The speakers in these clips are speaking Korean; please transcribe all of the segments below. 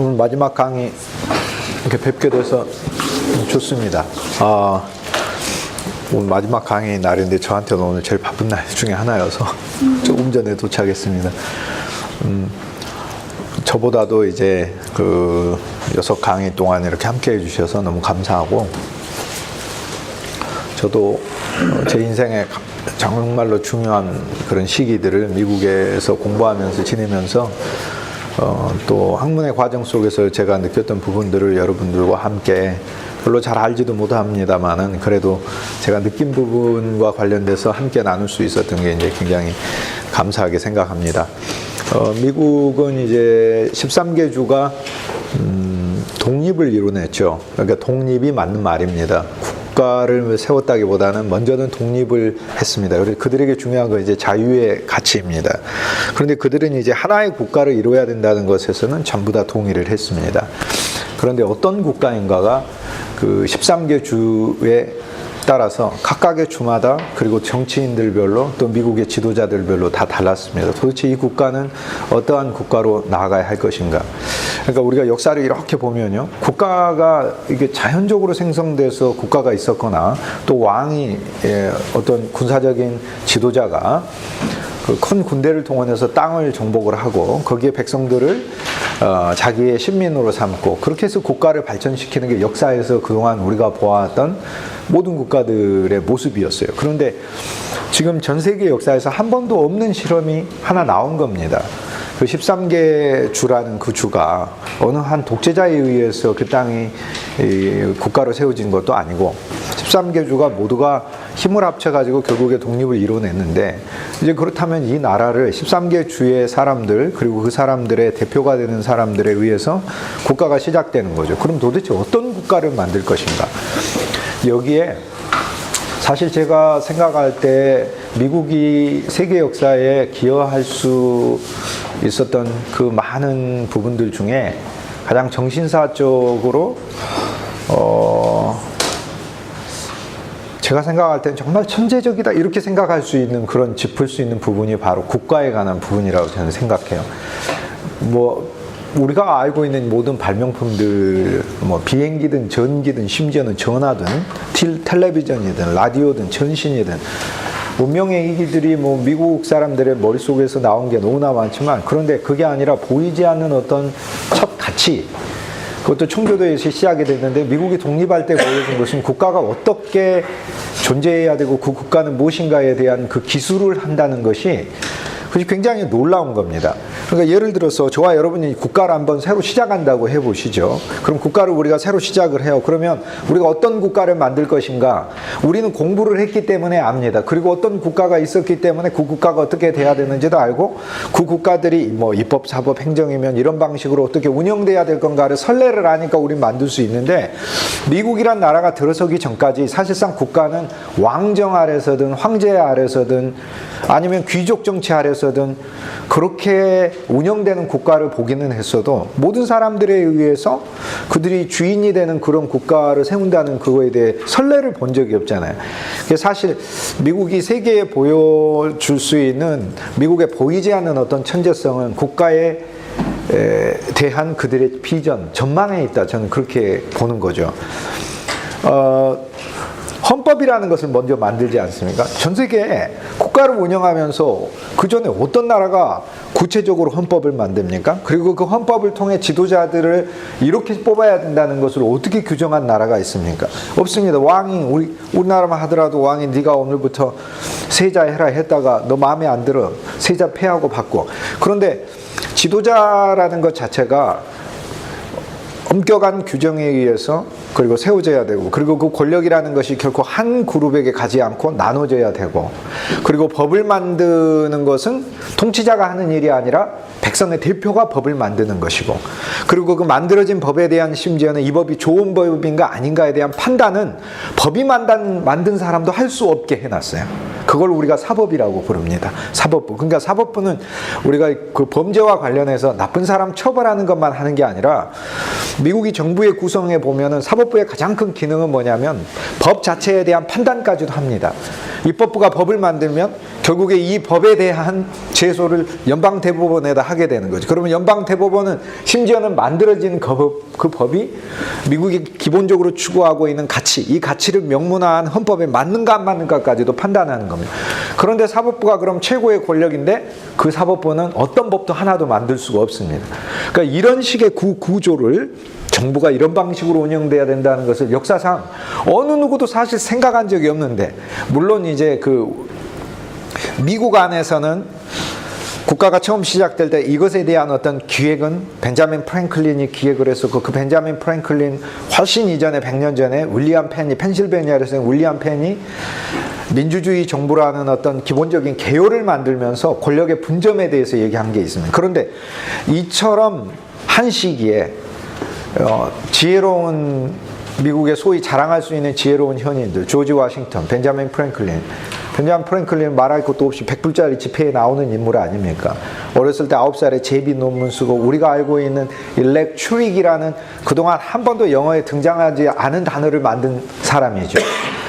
오늘 마지막 강의 이렇게 뵙게 돼서 좋습니다. 오늘 마지막 강의 날인데 저한테는 오늘 제일 바쁜 날 중에 하나여서 조금 전에 도착했습니다. 저보다도 이제 그 6강의 동안 이렇게 함께 해주셔서 너무 감사하고, 저도 제 인생에 정말로 중요한 그런 시기들을 미국에서 공부하면서 지내면서 또 학문의 과정 속에서 제가 느꼈던 부분들을 여러분들과 함께, 별로 잘 알지도 못합니다만은 그래도 제가 느낀 부분과 관련돼서 함께 나눌 수 있었던 게 이제 굉장히 감사하게 생각합니다. 미국은 이제 13개 주가 독립을 이뤄냈죠. 그러니까 독립이 맞는 말입니다. 국가를 세웠다기보다는 먼저는 독립을 했습니다. 그래서 그들에게 중요한 건 이제 자유의 가치입니다. 그런데 그들은 이제 하나의 국가를 이루어야 된다는 것에서는 전부 다 동의를 했습니다. 그런데 어떤 국가인가가 그 13개 주에 따라서 각각의 주마다, 그리고 정치인들별로, 또 미국의 지도자들별로 다 달랐습니다. 도대체 이 국가는 어떠한 국가로 나아가야 할 것인가? 그러니까 우리가 역사를 이렇게 보면요, 국가가 이게 자연적으로 생성돼서 국가가 있었거나, 또 왕이 어떤 군사적인 지도자가 그 큰 군대를 동원해서 땅을 정복을 하고 거기에 백성들을 자기의 신민으로 삼고, 그렇게 해서 국가를 발전시키는 게 역사에서 그동안 우리가 보았던 모든 국가들의 모습이었어요. 그런데 지금 전 세계 역사에서 한 번도 없는 실험이 하나 나온 겁니다. 그 13개 주라는 그 주가 어느 한 독재자에 의해서 그 땅이 국가로 세워진 것도 아니고, 13개 주가 모두가 힘을 합쳐가지고 결국에 독립을 이뤄냈는데, 이제 그렇다면 이 나라를 13개 주의 사람들, 그리고 그 사람들의 대표가 되는 사람들에 의해서 국가가 시작되는 거죠. 그럼 도대체 어떤 국가를 만들 것인가? 여기에 사실 제가 생각할 때 미국이 세계 역사에 기여할 수 있었던 그 많은 부분들 중에 가장 정신사적으로 제가 생각할 때는 정말 천재적이다 이렇게 생각할 수 있는, 그런 짚을 수 있는 부분이 바로 국가에 관한 부분이라고 저는 생각해요. 우리가 알고 있는 모든 발명품들, 비행기든 전기든 심지어는 전화든 텔레비전이든 라디오든 전신이든 문명의 기기들이 미국 사람들의 머릿속에서 나온 게 너무나 많지만, 그런데 그게 아니라 보이지 않는 어떤 첫 가치, 그것도 청교도에서 시작이 됐는데, 미국이 독립할 때 보여준 것은 국가가 어떻게 존재해야 되고 그 국가는 무엇인가에 대한 그 기술을 한다는 것이, 그것이 굉장히 놀라운 겁니다. 그러니까 예를 들어서 저와 여러분이 국가를 한번 새로 시작한다고 해보시죠. 그럼 국가를 우리가 새로 시작을 해요. 그러면 우리가 어떤 국가를 만들 것인가? 우리는 공부를 했기 때문에 압니다. 그리고 어떤 국가가 있었기 때문에 그 국가가 어떻게 돼야 되는지도 알고, 그 국가들이 입법, 사법, 행정이면 이런 방식으로 어떻게 운영돼야 될 건가를 선례를 아니까 우린 만들 수 있는데, 미국이란 나라가 들어서기 전까지 사실상 국가는 왕정 아래서든 황제 아래서든 아니면 귀족 정치 아래서든 그렇게 운영되는 국가를 보기는 했어도, 모든 사람들에 의해서 그들이 주인이 되는 그런 국가를 세운다는 그거에 대해 선례를 본 적이 없잖아요. 사실 미국이 세계에 보여줄 수 있는, 미국에 보이지 않는 어떤 천재성은 국가에 대한 그들의 비전, 전망에 있다, 저는 그렇게 보는 거죠. 헌법이라는 것을 먼저 만들지 않습니까? 전 세계에 국가를 운영하면서 그 전에 어떤 나라가 구체적으로 헌법을 만듭니까? 그리고 그 헌법을 통해 지도자들을 이렇게 뽑아야 된다는 것을 어떻게 규정한 나라가 있습니까? 없습니다. 왕이, 우리나라만 하더라도 왕이 네가 오늘부터 세자 해라 했다가 너 마음에 안 들어 세자 폐하고 바꿔. 그런데 지도자라는 것 자체가 엄격한 규정에 의해서 그리고 세워져야 되고, 그리고 그 권력이라는 것이 결코 한 그룹에게 가지 않고 나눠져야 되고, 그리고 법을 만드는 것은 통치자가 하는 일이 아니라 백성의 대표가 법을 만드는 것이고, 그리고 그 만들어진 법에 대한, 심지어는 이 법이 좋은 법인가 아닌가에 대한 판단은 법이 만든 사람도 할 수 없게 해놨어요. 그걸 우리가 사법이라고 부릅니다. 사법부. 그러니까 사법부는 우리가 그 범죄와 관련해서 나쁜 사람 처벌하는 것만 하는 게 아니라, 미국이 정부의 구성에 보면은 사법부의 가장 큰 기능은 뭐냐면 법 자체에 대한 판단까지도 합니다. 입법부가 법을 만들면 결국에 이 법에 대한 제소를 연방대법원에다 하게 되는 거죠. 그러면 연방대법원은 심지어는 만들어진 그 법이 미국이 기본적으로 추구하고 있는 가치, 이 가치를 명문화한 헌법에 맞는가 안 맞는가까지도 판단하는 겁니다. 그런데 사법부가 그럼 최고의 권력인데 그 사법부는 어떤 법도 하나도 만들 수가 없습니다. 그러니까 이런 식의 구조를 정부가 이런 방식으로 운영돼야 된다는 것을 역사상 어느 누구도 사실 생각한 적이 없는데, 물론 이제 미국 안에서는 국가가 처음 시작될 때 이것에 대한 어떤 기획은 벤자민 프랭클린이 기획을 했었고, 그 벤자민 프랭클린 훨씬 이전에 100년 전에 윌리엄 펜이, 펜실베니아에서 윌리엄 펜이 민주주의 정부라는 어떤 기본적인 개요를 만들면서 권력의 분점에 대해서 얘기한 게 있습니다. 그런데 이처럼 한 시기에 지혜로운 미국의 소위 자랑할 수 있는 지혜로운 현인들, 조지 워싱턴, 벤자민 프랭클린 말할 것도 없이 100불짜리 지폐에 나오는 인물 아닙니까? 어렸을 때 9살에 제비 논문 쓰고, 우리가 알고 있는 일렉트릭이라는 그동안 한 번도 영어에 등장하지 않은 단어를 만든 사람이죠.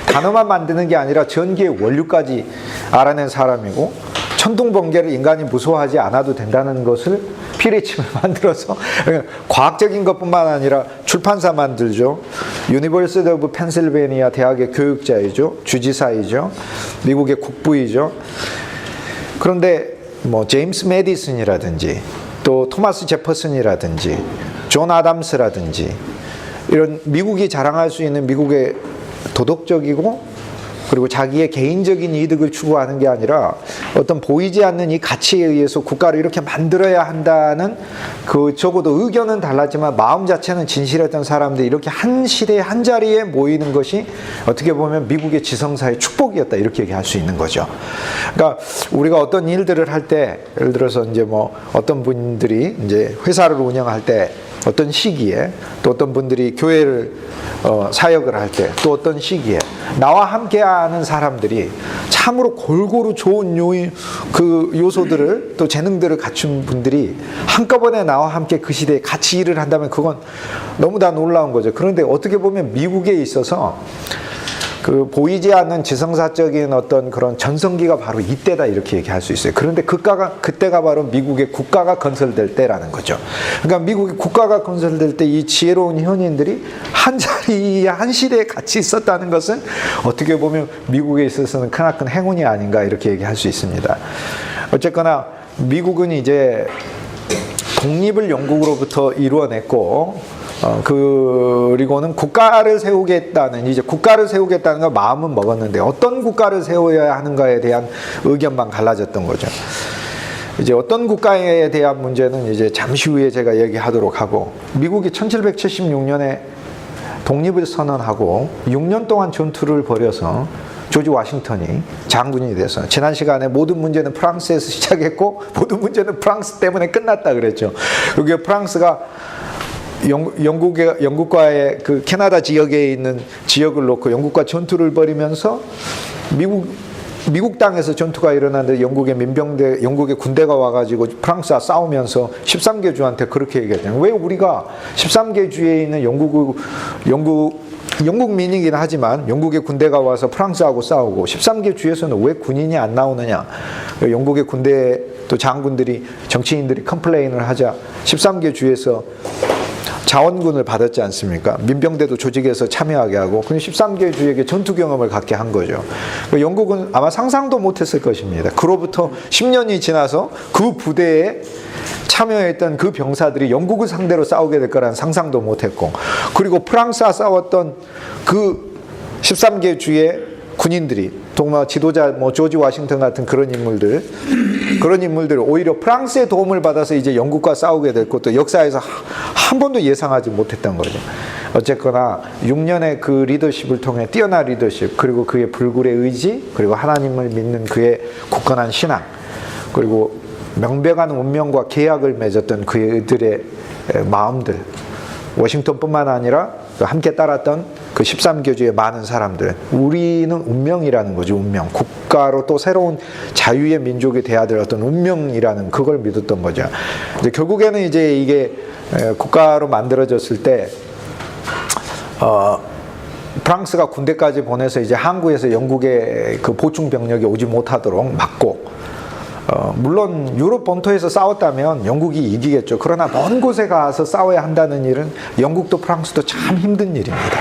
단어만 만드는 게 아니라 전기의 원료까지 알아낸 사람이고, 천둥번개를 인간이 무서워하지 않아도 된다는 것을 피레침을 만들어서 과학적인 것뿐만 아니라 출판사 만들죠. 유니버시티 오브 펜실베니아 대학의 교육자이죠. 주지사이죠. 미국의 국부이죠. 그런데 뭐 제임스 메디슨이라든지 또 토마스 제퍼슨이라든지 존 아담스라든지 이런 미국이 자랑할 수 있는 미국의 도덕적이고 그리고 자기의 개인적인 이득을 추구하는 게 아니라 어떤 보이지 않는 이 가치에 의해서 국가를 이렇게 만들어야 한다는, 적어도 의견은 달랐지만 마음 자체는 진실했던 사람들이 이렇게 한 시대에 한 자리에 모이는 것이 어떻게 보면 미국의 지성사의 축복이었다, 이렇게 얘기할 수 있는 거죠. 그러니까 우리가 어떤 일들을 할 때, 예를 들어서 이제 뭐 어떤 분들이 이제 회사를 운영할 때 어떤 시기에, 또 어떤 분들이 교회를 사역을 할 때, 또 어떤 시기에 나와 함께하는 사람들이 참으로 골고루 좋은 요소들을, 또 재능들을 갖춘 분들이 한꺼번에 나와 함께 그 시대에 같이 일을 한다면 그건 너무나 놀라운 거죠. 그런데 어떻게 보면 미국에 있어서 보이지 않는 지성사적인 어떤 그런 전성기가 바로 이때다, 이렇게 얘기할 수 있어요. 그런데 그때가 바로 미국의 국가가 건설될 때라는 거죠. 그러니까 미국의 국가가 건설될 때 이 지혜로운 현인들이 한 자리에 한 시대에 같이 있었다는 것은 어떻게 보면 미국에 있어서는 크나큰 행운이 아닌가, 이렇게 얘기할 수 있습니다. 어쨌거나 미국은 이제 독립을 영국으로부터 이루어냈고, 그리고는 국가를 세우겠다는 거 마음은 먹었는데 어떤 국가를 세워야 하는가에 대한 의견만 갈라졌던 거죠. 이제 어떤 국가에 대한 문제는 이제 잠시 후에 제가 얘기하도록 하고, 미국이 1776년에 독립을 선언하고 6년 동안 전투를 벌여서 조지 워싱턴이 장군이 돼서, 지난 시간에 모든 문제는 프랑스에서 시작했고 모든 문제는 프랑스 때문에 끝났다 그랬죠. 그게 프랑스가 영국과의 그 캐나다 지역에 있는 지역을 놓고 영국과 전투를 벌이면서 미국 땅에서 전투가 일어났는데 영국의 군대가 와가지고 프랑스와 싸우면서 13개 주한테 그렇게 얘기했잖아요. 왜 우리가 13개 주에 있는 영국민이긴 하지만 영국의 군대가 와서 프랑스하고 싸우고 13개 주에서는 왜 군인이 안 나오느냐. 영국의 군대 또 장군들이, 정치인들이 컴플레인을 하자 13개 주에서 자원군을 받았지 않습니까? 민병대도 조직해서 참여하게 하고, 그 13개 주에게 전투 경험을 갖게 한 거죠. 영국은 아마 상상도 못했을 것입니다. 그로부터 10년이 지나서 그 부대에 참여했던 그 병사들이 영국을 상대로 싸우게 될 거라는 상상도 못했고, 그리고 프랑스와 싸웠던 그 13개 주의 군인들이, 동마 지도자 조지 워싱턴 같은 그런 인물들 오히려 프랑스의 도움을 받아서 이제 영국과 싸우게 될 것도 역사에서 한 번도 예상하지 못했던 거죠. 어쨌거나 6년의 그 리더십을 통해, 뛰어난 리더십, 그리고 그의 불굴의 의지, 그리고 하나님을 믿는 그의 굳건한 신앙, 그리고 명백한 운명과 계약을 맺었던 그들의 마음들, 워싱턴뿐만 아니라 함께 따랐던 그 13교주의 많은 사람들, 우리는 운명이라는 거죠. 운명, 국가로 또 새로운 자유의 민족이 돼야 될 어떤 운명이라는 그걸 믿었던 거죠. 이제 결국에는 이제 이게 국가로 만들어졌을 때 프랑스가 군대까지 보내서 이제 항구에서 영국의 그 보충 병력이 오지 못하도록 막고, 물론 유럽 본토에서 싸웠다면 영국이 이기겠죠. 그러나 먼 곳에 가서 싸워야 한다는 일은 영국도 프랑스도 참 힘든 일입니다.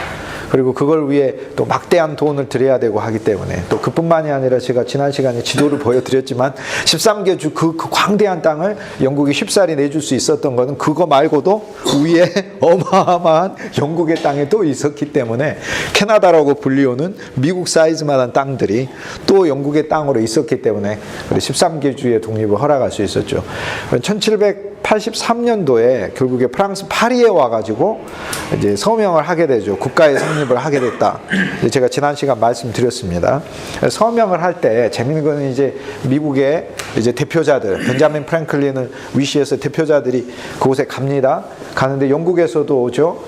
그리고 그걸 위해 또 막대한 돈을 들여야 되고 하기 때문에, 또 그뿐만이 아니라 제가 지난 시간에 지도를 보여드렸지만 13개 주 그 광대한 땅을 영국이 쉽사리 내줄 수 있었던 것은 그거 말고도 위에 어마어마한 영국의 땅이 또 있었기 때문에, 캐나다라고 불리우는 미국 사이즈만한 땅들이 또 영국의 땅으로 있었기 때문에 13개 주의 독립을 허락할 수 있었죠. 1783년도에 결국에 프랑스 파리에 와가지고 이제 서명을 하게 되죠. 국가의 성립을 하게 됐다. 제가 지난 시간 말씀드렸습니다. 서명을 할 때 재밌는 거는 이제 미국의 이제 대표자들, 벤자민 프랭클린을 위시해서 대표자들이 그곳에 갑니다. 가는데 영국에서도 오죠.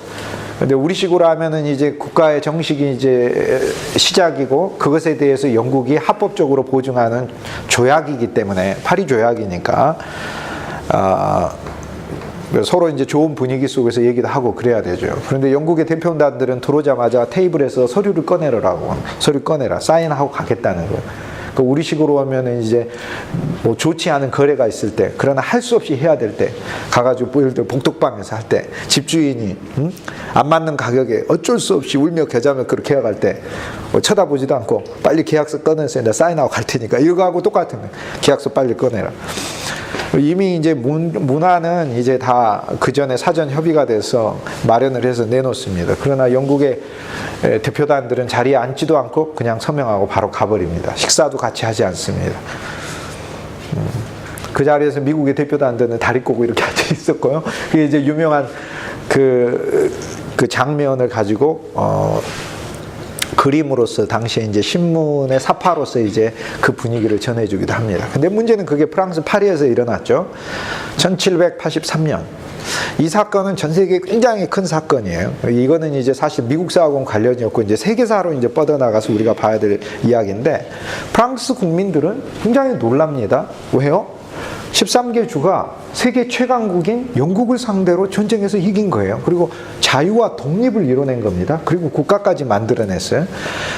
근데 우리식으로 하면은 이제 국가의 정식이 이제 시작이고, 그것에 대해서 영국이 합법적으로 보증하는 조약이기 때문에, 파리 조약이니까 서로 이제 좋은 분위기 속에서 얘기도 하고 그래야 되죠. 그런데 영국의 대표단들은 들어오자마자 테이블에서 서류 꺼내라, 사인하고 가겠다는 거예요. 그 우리식으로 하면은 이제 뭐 좋지 않은 거래가 있을 때, 그러나 할 수 없이 해야 될 때 가가지고, 예를 들어 복덕방에서 할 때 집주인이 안 맞는 가격에 어쩔 수 없이 울며 겨자며 그렇게 계약할 때 쳐다보지도 않고 빨리 계약서 꺼내서 내가 사인하고 갈 테니까, 이거하고 똑같은 거예요. 계약서 빨리 꺼내라. 이미 이제 문화는 이제 다 그 전에 사전 협의가 돼서 마련을 해서 내놓습니다. 그러나 영국의 대표단들은 자리에 앉지도 않고 그냥 서명하고 바로 가버립니다. 식사도 같이 하지 않습니다. 그 자리에서 미국의 대표단들은 다리 꼬고 이렇게 앉아 있었고요. 그게 이제 유명한 그 장면을 가지고 그림으로서 당시에 이제 신문의 사파로서 이제 그 분위기를 전해주기도 합니다. 근데 문제는 그게 프랑스 파리에서 일어났죠. 1783년. 이 사건은 전 세계에 굉장히 큰 사건이에요. 이거는 이제 사실 미국사하고는 관련이 없고 이제 세계사로 이제 뻗어나가서 우리가 봐야 될 이야기인데, 프랑스 국민들은 굉장히 놀랍니다. 왜요? 13개 주가 세계 최강국인 영국을 상대로 전쟁에서 이긴 거예요. 그리고 자유와 독립을 이뤄낸 겁니다. 그리고 국가까지 만들어냈어요.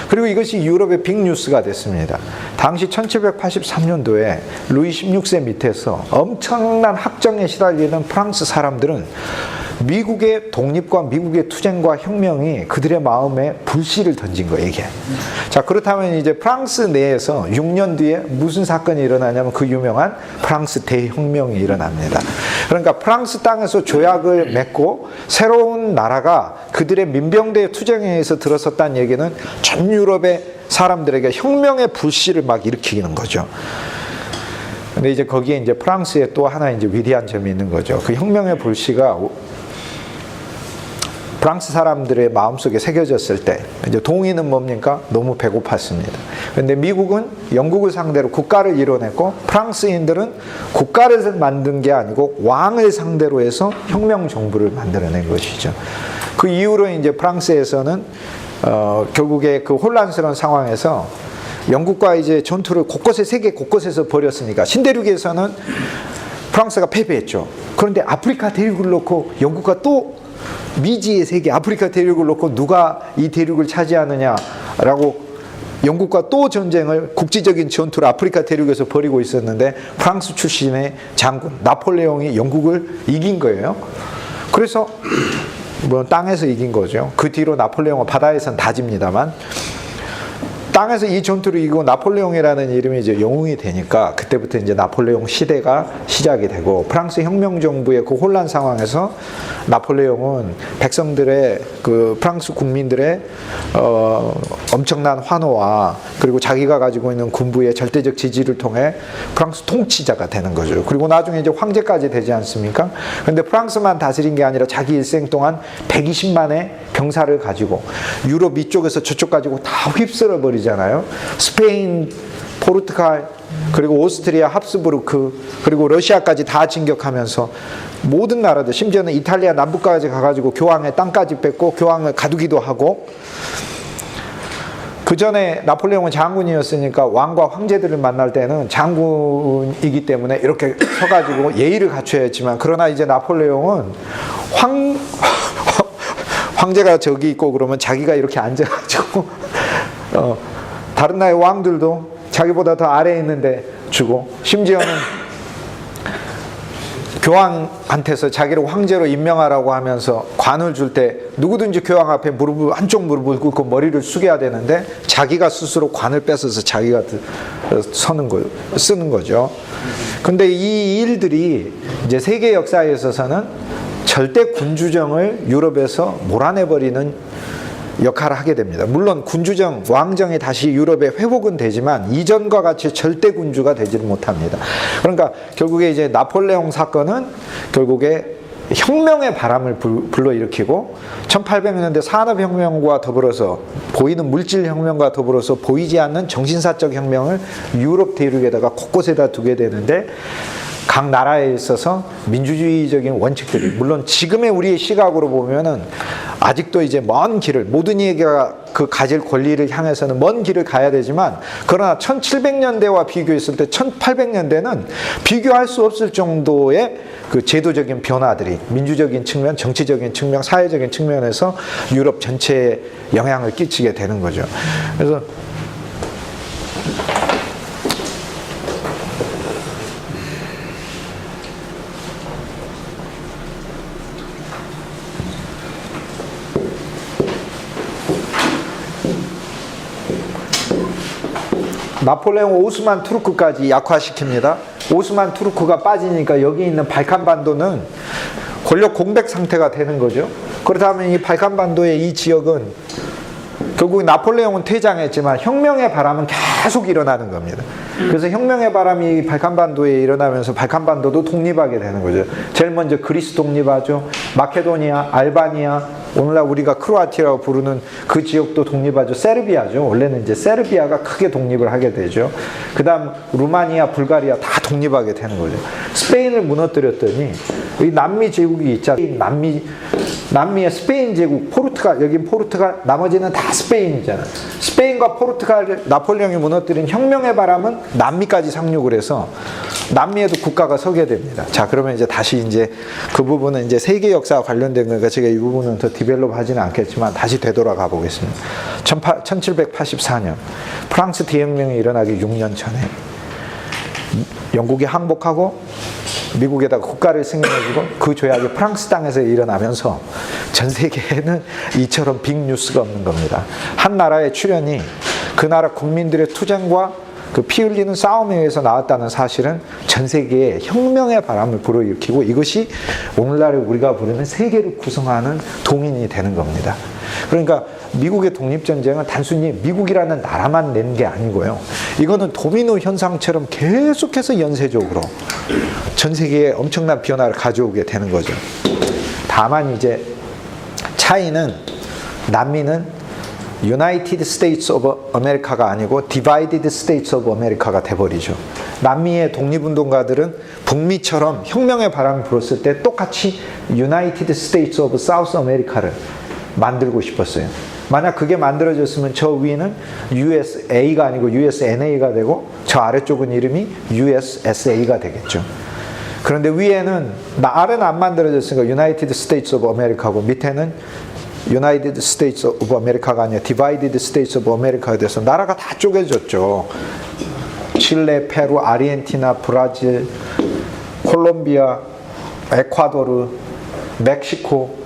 그리고 이것이 유럽의 빅뉴스가 됐습니다. 당시 1783년도에 루이 16세 밑에서 엄청난 학정에 시달리는 프랑스 사람들은 미국의 독립과 미국의 투쟁과 혁명이 그들의 마음에 불씨를 던진 거예요, 이게. 자, 그렇다면 이제 프랑스 내에서 6년 뒤에 무슨 사건이 일어나냐면 그 유명한 프랑스 대혁명이 일어납니다. 그러니까 프랑스 땅에서 조약을 맺고 새로운 나라가 그들의 민병대 투쟁에 의해서 들어섰다는 얘기는 전 유럽의 사람들에게 혁명의 불씨를 막 일으키는 거죠. 근데 이제 거기에 이제 프랑스에 또 하나 이제 위대한 점이 있는 거죠. 그 혁명의 불씨가 프랑스 사람들의 마음속에 새겨졌을 때, 이제 동의는 뭡니까? 너무 배고팠습니다. 그런데 미국은 영국을 상대로 국가를 이뤄냈고, 프랑스인들은 국가를 만든 게 아니고 왕을 상대로 해서 혁명 정부를 만들어낸 것이죠. 그 이후로 이제 프랑스에서는 결국에 그 혼란스러운 상황에서 영국과 이제 전투를 곳곳에, 세계 곳곳에서 벌였으니까 신대륙에서는 프랑스가 패배했죠. 그런데 아프리카 대륙을 놓고 영국과 또 미지의 세계 아프리카 대륙을 놓고 누가 이 대륙을 차지하느냐라고 영국과 또 전쟁을, 국지적인 전투를 아프리카 대륙에서 벌이고 있었는데, 프랑스 출신의 장군 나폴레옹이 영국을 이긴 거예요. 그래서 뭐 땅에서 이긴 거죠. 그 뒤로 나폴레옹은 바다에선 다 집니다만, 땅에서 이 전투를 이기고 나폴레옹이라는 이름이 이제 영웅이 되니까 그때부터 이제 나폴레옹 시대가 시작이 되고, 프랑스 혁명 정부의 그 혼란 상황에서 나폴레옹은 백성들의, 그 프랑스 국민들의 엄청난 환호와 그리고 자기가 가지고 있는 군부의 절대적 지지를 통해 프랑스 통치자가 되는 거죠. 그리고 나중에 이제 황제까지 되지 않습니까? 그런데 프랑스만 다스린 게 아니라 자기 일생 동안 120만의 병사를 가지고 유럽 이쪽에서 저쪽 가지고 다 휩쓸어 버리잖아요. 스페인, 포르투갈, 그리고 오스트리아, 합스부르크, 그리고 러시아까지 다 진격하면서 모든 나라들, 심지어는 이탈리아 남부까지 가가지고 교황의 땅까지 뺏고 교황을 가두기도 하고, 그 전에 나폴레옹은 장군이었으니까 왕과 황제들을 만날 때는 장군이기 때문에 이렇게 서가지고 예의를 갖춰야 했지만, 그러나 이제 나폴레옹은 황제가 저기 있고 그러면 자기가 이렇게 앉아가지고 다른 나라의 왕들도 자기보다 더 아래에 있는데 주고, 심지어는 교황한테서 자기를 황제로 임명하라고 하면서 관을 줄 때 누구든지 교황 앞에 한쪽 무릎을 꿇고 머리를 숙여야 되는데 자기가 스스로 관을 뺏어서 자기가 쓰는 거죠. 근데 이 일들이 이제 세계 역사에 있어서는 절대 군주정을 유럽에서 몰아내버리는 역할을 하게 됩니다. 물론 군주정, 왕정이 다시 유럽에 회복은 되지만 이전과 같이 절대 군주가 되지는 못합니다. 그러니까 결국에 이제 나폴레옹 사건은 결국에 혁명의 바람을 불러일으키고 1800년대 산업혁명과 더불어서 보이는 물질혁명과 더불어서 보이지 않는 정신사적 혁명을 유럽 대륙에다가 곳곳에다 두게 되는데, 각 나라에 있어서 민주주의적인 원칙들이, 물론 지금의 우리의 시각으로 보면은 아직도 이제 먼 길을, 모든 이가 그 가질 권리를 향해서는 먼 길을 가야 되지만, 그러나 1700년대와 비교했을 때 1800년대는 비교할 수 없을 정도의 그 제도적인 변화들이 민주적인 측면, 정치적인 측면, 사회적인 측면에서 유럽 전체에 영향을 끼치게 되는 거죠. 그래서 나폴레옹 오스만 투르크까지 약화시킵니다. 오스만 투르크가 빠지니까 여기 있는 발칸반도는 권력 공백 상태가 되는 거죠. 그렇다면 이 발칸반도의 이 지역은 결국 나폴레옹은 퇴장했지만 혁명의 바람은 계속 일어나는 겁니다. 그래서 혁명의 바람이 발칸반도에 일어나면서 발칸반도도 독립하게 되는 거죠. 제일 먼저 그리스 독립하죠. 마케도니아, 알바니아, 오늘날 우리가 크로아티아라고 부르는 그 지역도 독립하죠. 세르비아죠. 원래는 이제 세르비아가 크게 독립을 하게 되죠. 그 다음 루마니아, 불가리아 다 독립하게 되는 거죠. 스페인을 무너뜨렸더니 이 남미 제국이 있잖아요. 남미의 스페인 제국, 포르투갈, 여긴 포르투갈, 나머지는 다 스페인이잖아요. 스페인과 포르투갈을 나폴레옹이 무너뜨린 혁명의 바람은 남미까지 상륙을 해서 남미에도 국가가 서게 됩니다. 자, 그러면 이제 다시 이제 그 부분은 이제 세계 역사와 관련된 거니까 제가 이 부분은 더 디벨롭 하지는 않겠지만 다시 되돌아가 보겠습니다. 1784년 프랑스 대혁명이 일어나기 6년 전에 영국이 항복하고 미국에다가 국가를 승인해주고 그 조약이 프랑스 땅에서 일어나면서 전 세계에는 이처럼 빅뉴스가 없는 겁니다. 한 나라의 출현이 그 나라 국민들의 투쟁과 그 피 흘리는 싸움에 의해서 나왔다는 사실은 전 세계에 혁명의 바람을 불어일으키고 이것이 오늘날 우리가 부르는 세계를 구성하는 동인이 되는 겁니다. 그러니까 미국의 독립전쟁은 단순히 미국이라는 나라만 낸 게 아니고요. 이거는 도미노 현상처럼 계속해서 연쇄적으로 전 세계에 엄청난 변화를 가져오게 되는 거죠. 다만 이제 차이는 남미는 United States of America가 아니고 Divided States of America가 돼버리죠. 남미의 독립운동가들은 북미처럼 혁명의 바람이 불었을 때 똑같이 United States of South America를 만들고 싶었어요. 만약 그게 만들어졌으면 저 위는 USA가 아니고 USNA가 되고 저 아래쪽은 이름이 USSA가 되겠죠. 그런데 위에는 아래는 안 만들어졌으니까 United States of America고 밑에는 United States of America가 아니라 Divided States of America가 돼서 나라가 다 쪼개졌죠. 칠레, 페루, 아르헨티나, 브라질, 콜롬비아, 에콰도르, 멕시코,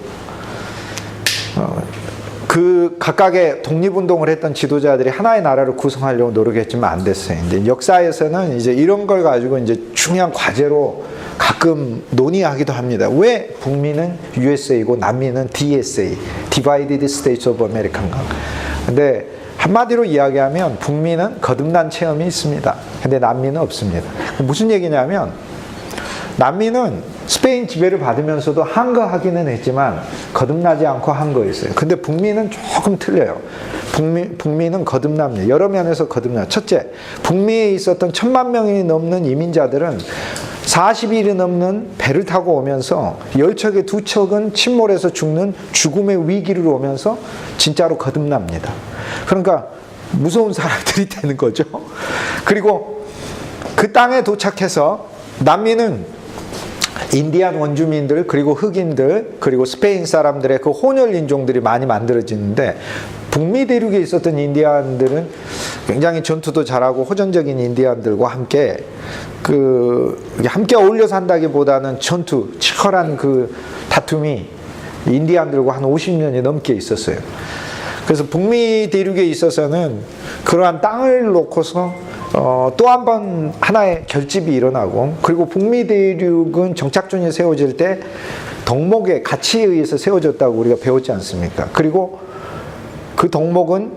그 각각의 독립운동을 했던 지도자들이 하나의 나라를 구성하려고 노력했지만 안 됐어요. 이제 역사에서는 이제 이런 걸 가지고 이제 중요한 과제로 가끔 논의하기도 합니다. 왜 북미는 USA고 남미는 DSA, Divided States of America인가? 근데 한마디로 이야기하면 북미는 거듭난 체험이 있습니다. 근데 남미는 없습니다. 무슨 얘기냐면 남미는 스페인 지배를 받으면서도 한거하기는 했지만 거듭나지 않고 한거였어요. 근데 북미는 조금 틀려요. 북미는 거듭납니다. 여러 면에서 거듭나요. 첫째, 북미에 있었던 1000만 명이 넘는 이민자들은 40일이 넘는 배를 타고 오면서 10척의 2척은 침몰해서 죽는 죽음의 위기를 오면서 진짜로 거듭납니다. 그러니까 무서운 사람들이 되는 거죠. 그리고 그 땅에 도착해서 남미는 인디안 원주민들, 그리고 흑인들, 그리고 스페인 사람들의 그 혼혈 인종들이 많이 만들어지는데, 북미 대륙에 있었던 인디안들은 굉장히 전투도 잘하고 호전적인 인디안들과 함께 함께 어울려 산다기보다는 전투, 치열한 그 다툼이 인디안들과 한 50년이 넘게 있었어요. 그래서 북미 대륙에 있어서는 그러한 땅을 놓고서 또 한 번 하나의 결집이 일어나고, 그리고 북미 대륙은 정착촌이 세워질 때 덕목의 가치에 의해서 세워졌다고 우리가 배웠지 않습니까? 그리고 그 덕목은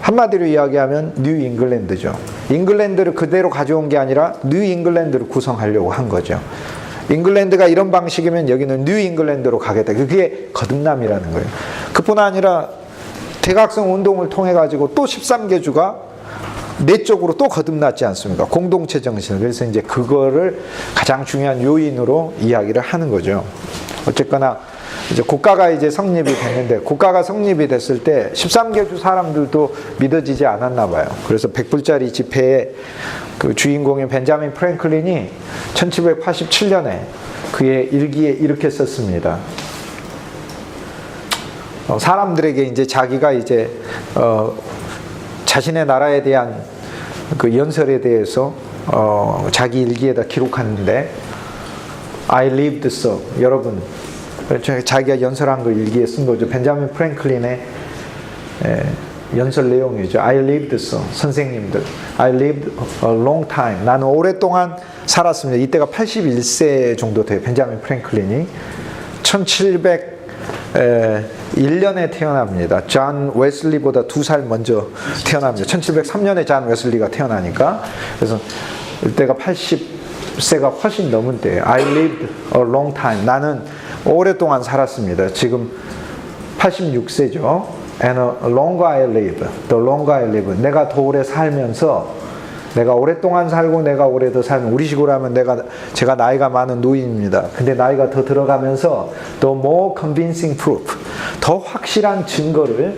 한마디로 이야기하면 뉴 잉글랜드죠. 잉글랜드를 그대로 가져온 게 아니라 뉴 잉글랜드를 구성하려고 한 거죠. 잉글랜드가 이런 방식이면 여기는 뉴 잉글랜드로 가겠다. 그게 거듭남이라는 거예요. 그뿐 아니라 대각성 운동을 통해 가지고 또 13개주가 내적으로 또 거듭났지 않습니까? 공동체 정신. 그래서 이제 그거를 가장 중요한 요인으로 이야기를 하는 거죠. 어쨌거나 이제 국가가 이제 성립이 됐는데, 국가가 성립이 됐을 때 13개주 사람들도 믿어지지 않았나 봐요. 그래서 100불짜리 지폐의 그 주인공인 벤자민 프랭클린이 1787년에 그의 일기에 이렇게 썼습니다. 사람들에게 이제 자기가 이제 자신의 나라에 대한 그 연설에 대해서 자기 일기에다 기록하는데, I lived so. 여러분, 자기가 연설한 걸 일기에 쓴 거죠. 벤자민 프랭클린의 연설 내용이죠. I lived so. 선생님들, I lived a long time. 나는 오랫동안 살았습니다. 이때가 81세 정도 돼요. 벤자민 프랭클린이 1701년에 태어납니다. 존 웨슬리보다 2살 먼저 태어납니다. 1703년에 존 웨슬리가 태어나니까. 그래서 이때가 80세가 훨씬 넘은 때예요. I lived a long time. 나는 오랫동안 살았습니다. 지금 86세죠. And the longer I live, the longer I live. 내가 더 오래 살면서, 내가 오랫동안 살고 내가 오래 더 살면, 우리 식으로 하면 제가 나이가 많은 노인입니다. 근데 나이가 더 들어가면서 the more convincing proof, 더 확실한 증거를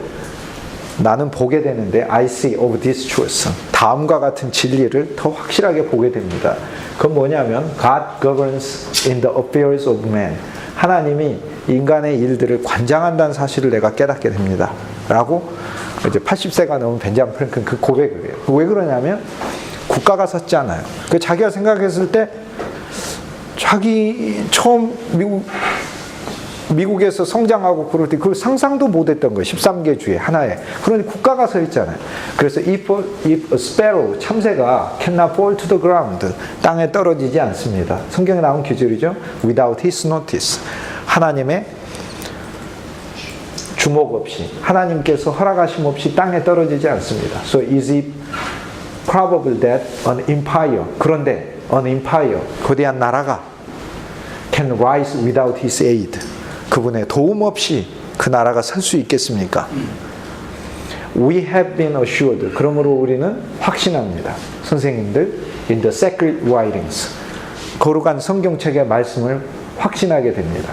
나는 보게 되는데, I see of this truth, 다음과 같은 진리를 더 확실하게 보게 됩니다. 그건 뭐냐면 God governs in the affairs of man. 하나님이 인간의 일들을 관장한다는 사실을 내가 깨닫게 됩니다. 라고 이제 80세가 넘은 벤자민 프랭클린 그 고백을 해요. 왜 그러냐면 국가가 섰잖아요. 그 자기가 생각했을 때 자기 처음 미국에서 성장하고 그럴 때 그걸 상상도 못했던 거예요. 13개 주에 하나에. 그러니 국가가 서 있잖아요. 그래서 if a sparrow, 참새가 cannot fall to the ground, 땅에 떨어지지 않습니다. 성경에 나온 구절이죠. Without his notice. 하나님의 주목 없이, 하나님께서 허락하심 없이 땅에 떨어지지 않습니다. So is it probable that an empire, 그런데 an empire, 거대한 나라가 can rise without his aid, 그분의 도움 없이 그 나라가 설 수 있겠습니까? We have been assured. 그러므로 우리는 확신합니다. 선생님들, in the sacred writings, 거룩한 성경책의 말씀을 확신하게 됩니다.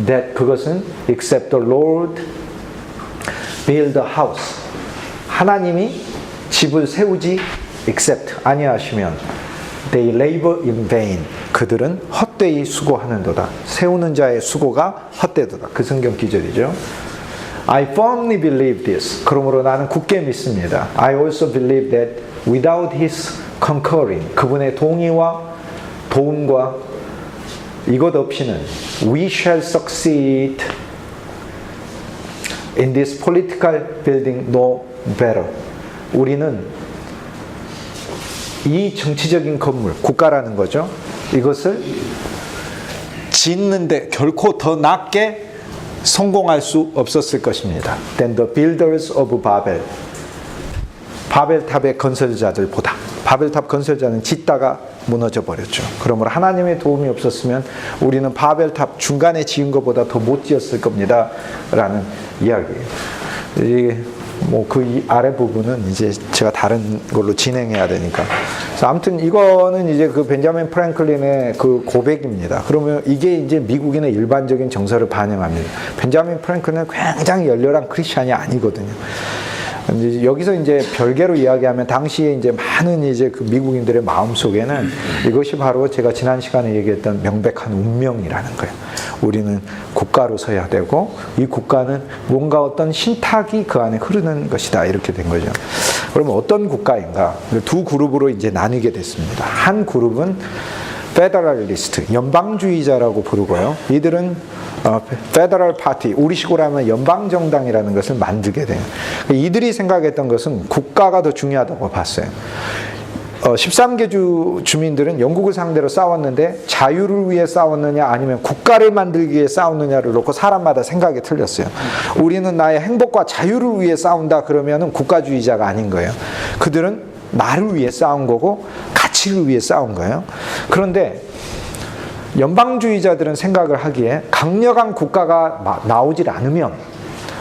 That 그것은 except the Lord build a house. 하나님이 집을 세우지 except 아니하시면 they labor in vain. 그들은 헛되이 수고하는도다. 세우는 자의 수고가 헛되도다. 그 성경 기절이죠. I firmly believe this. 그러므로 나는 굳게 믿습니다. I also believe that without his concurring, 그분의 동의와 도움과 이것 없이는 we shall succeed in this political building no better. 우리는 이 정치적인 건물, 국가라는 거죠. 이것을 짓는데 결코 더 낮게 성공할 수 없었을 것입니다. Than the builders of Babel. 바벨탑의 건설자들보다. 바벨탑 건설자는 짓다가 무너져 버렸죠. 그러므로 하나님의 도움이 없었으면 우리는 바벨탑 중간에 지은 것보다 더 못 지었을 겁니다. 라는 이야기예요. 그 아래 부분은 이제 제가 다른 걸로 진행해야 되니까. 그래서 아무튼 이거는 이제 그 벤자민 프랭클린의 그 고백입니다. 그러면 이게 이제 미국인의 일반적인 정서를 반영합니다. 벤자민 프랭클린은 굉장히 열렬한 크리스찬이 아니거든요. 이제 여기서 이제 별개로 이야기하면 당시에 이제 많은 이제 그 미국인들의 마음 속에는 이것이 바로 제가 지난 시간에 얘기했던 명백한 운명이라는 거예요. 우리는 국가로 서야 되고 이 국가는 뭔가 어떤 신탁이 그 안에 흐르는 것이다, 이렇게 된 거죠. 그러면 어떤 국가인가? 두 그룹으로 이제 나뉘게 됐습니다. 한 그룹은 페더럴리스트, 연방주의자라고 부르고요. 이들은 페더럴 파티, 우리식으로 하면 연방정당이라는 것을 만들게 돼요. 이들이 생각했던 것은 국가가 더 중요하다고 봤어요. 13개 주 주민들은 영국을 상대로 싸웠는데 자유를 위해 싸웠느냐 아니면 국가를 만들기 위해 싸웠느냐를 놓고 사람마다 생각이 틀렸어요. 우리는 나의 행복과 자유를 위해 싸운다 그러면은 국가주의자가 아닌 거예요. 그들은 나를 위해 싸운 거고 가치를 위해 싸운 거예요. 그런데 연방주의자들은 생각을 하기에 강력한 국가가 나오질 않으면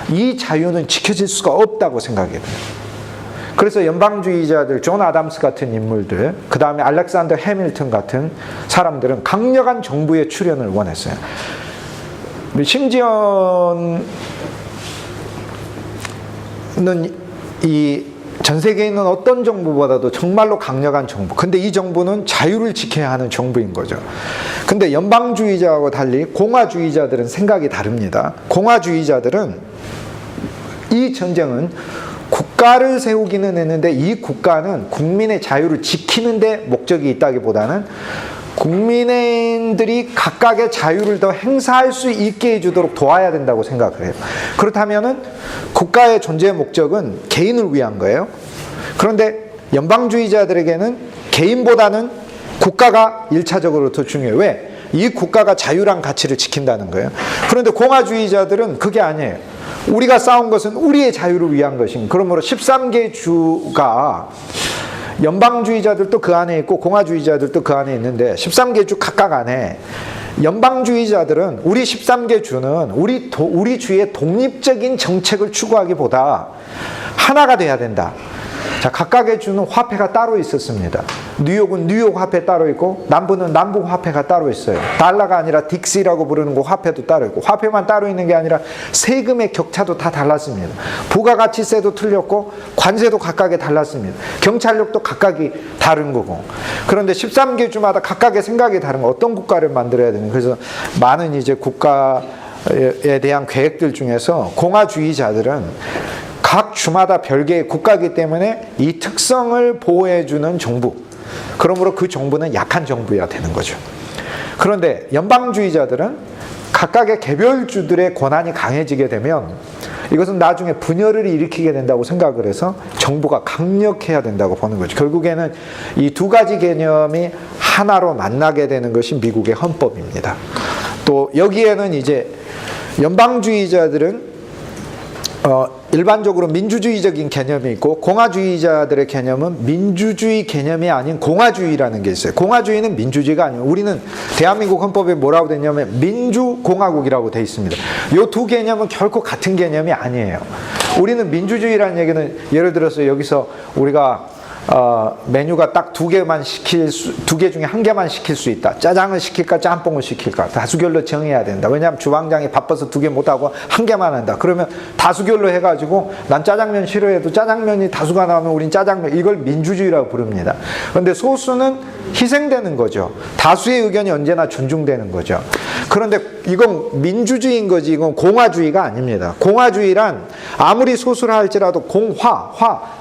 이 자유는 지켜질 수가 없다고 생각해요. 그래서 연방주의자들, 존 아담스 같은 인물들, 그 다음에 알렉산더 해밀턴 같은 사람들은 강력한 정부의 출현을 원했어요. 심지어는 이 전 세계에 있는 어떤 정부보다도 정말로 강력한 정부. 근데 이 정부는 자유를 지켜야 하는 정부인 거죠. 근데 연방주의자하고 달리 공화주의자들은 생각이 다릅니다. 공화주의자들은 이 전쟁은 국가를 세우기는 했는데 이 국가는 국민의 자유를 지키는 데 목적이 있다기보다는 국민들이 각각의 자유를 더 행사할 수 있게 해주도록 도와야 된다고 생각을 해요. 그렇다면은 국가의 존재의 목적은 개인을 위한 거예요. 그런데 연방주의자들에게는 개인보다는 국가가 1차적으로 더 중요해요. 왜? 이 국가가 자유란 가치를 지킨다는 거예요. 그런데 공화주의자들은 그게 아니에요. 우리가 싸운 것은 우리의 자유를 위한 것입니다. 그러므로 13개 주가 연방주의자들도 그 안에 있고 공화주의자들도 그 안에 있는데 13개 주 각각 안에 연방주의자들은 우리 13개 주는 우리 주의 독립적인 정책을 추구하기보다 하나가 돼야 된다. 자, 각각의 주는 화폐가 따로 있었습니다. 뉴욕은 뉴욕 화폐 따로 있고 남부는 남부 화폐가 따로 있어요. 달러가 아니라 딕시라고 부르는 그 화폐도 따로 있고 화폐만 따로 있는 게 아니라 세금의 격차도 다 달랐습니다. 부가가치세도 틀렸고 관세도 각각에 달랐습니다. 경찰력도 각각이 다른 거고. 그런데 13개 주마다 각각의 생각이 다른 거. 어떤 국가를 만들어야 되는. 그래서 많은 이제 국가에 대한 계획들 중에서 공화주의자들은 각 주마다 별개의 국가이기 때문에 이 특성을 보호해주는 정부, 그러므로 그 정부는 약한 정부여야 되는 거죠. 그런데 연방주의자들은 각각의 개별주들의 권한이 강해지게 되면 이것은 나중에 분열을 일으키게 된다고 생각을 해서 정부가 강력해야 된다고 보는 거죠. 결국에는 이 두 가지 개념이 하나로 만나게 되는 것이 미국의 헌법입니다. 또 여기에는 이제 연방주의자들은 일반적으로 민주주의적인 개념이 있고 공화주의자들의 개념은 민주주의 개념이 아닌 공화주의라는 게 있어요. 공화주의는 민주주의가 아니고 우리는 대한민국 헌법에 뭐라고 돼 있냐면 민주공화국이라고 돼 있습니다. 이 두 개념은 결코 같은 개념이 아니에요. 우리는 민주주의라는 얘기는 예를 들어서 여기서 우리가 메뉴가 딱 두 개 중에 한 개만 시킬 수 있다. 짜장을 시킬까 짬뽕을 시킬까 다수결로 정해야 된다. 왜냐하면 주방장이 바빠서 두 개 못하고 한 개만 한다. 그러면 다수결로 해가지고 난 짜장면 싫어해도 짜장면이 다수가 나오면 우린 짜장면, 이걸 민주주의라고 부릅니다. 그런데 소수는 희생되는 거죠. 다수의 의견이 언제나 존중되는 거죠. 그런데 이건 민주주의인 거지 이건 공화주의가 아닙니다. 공화주의란 아무리 소수라 할지라도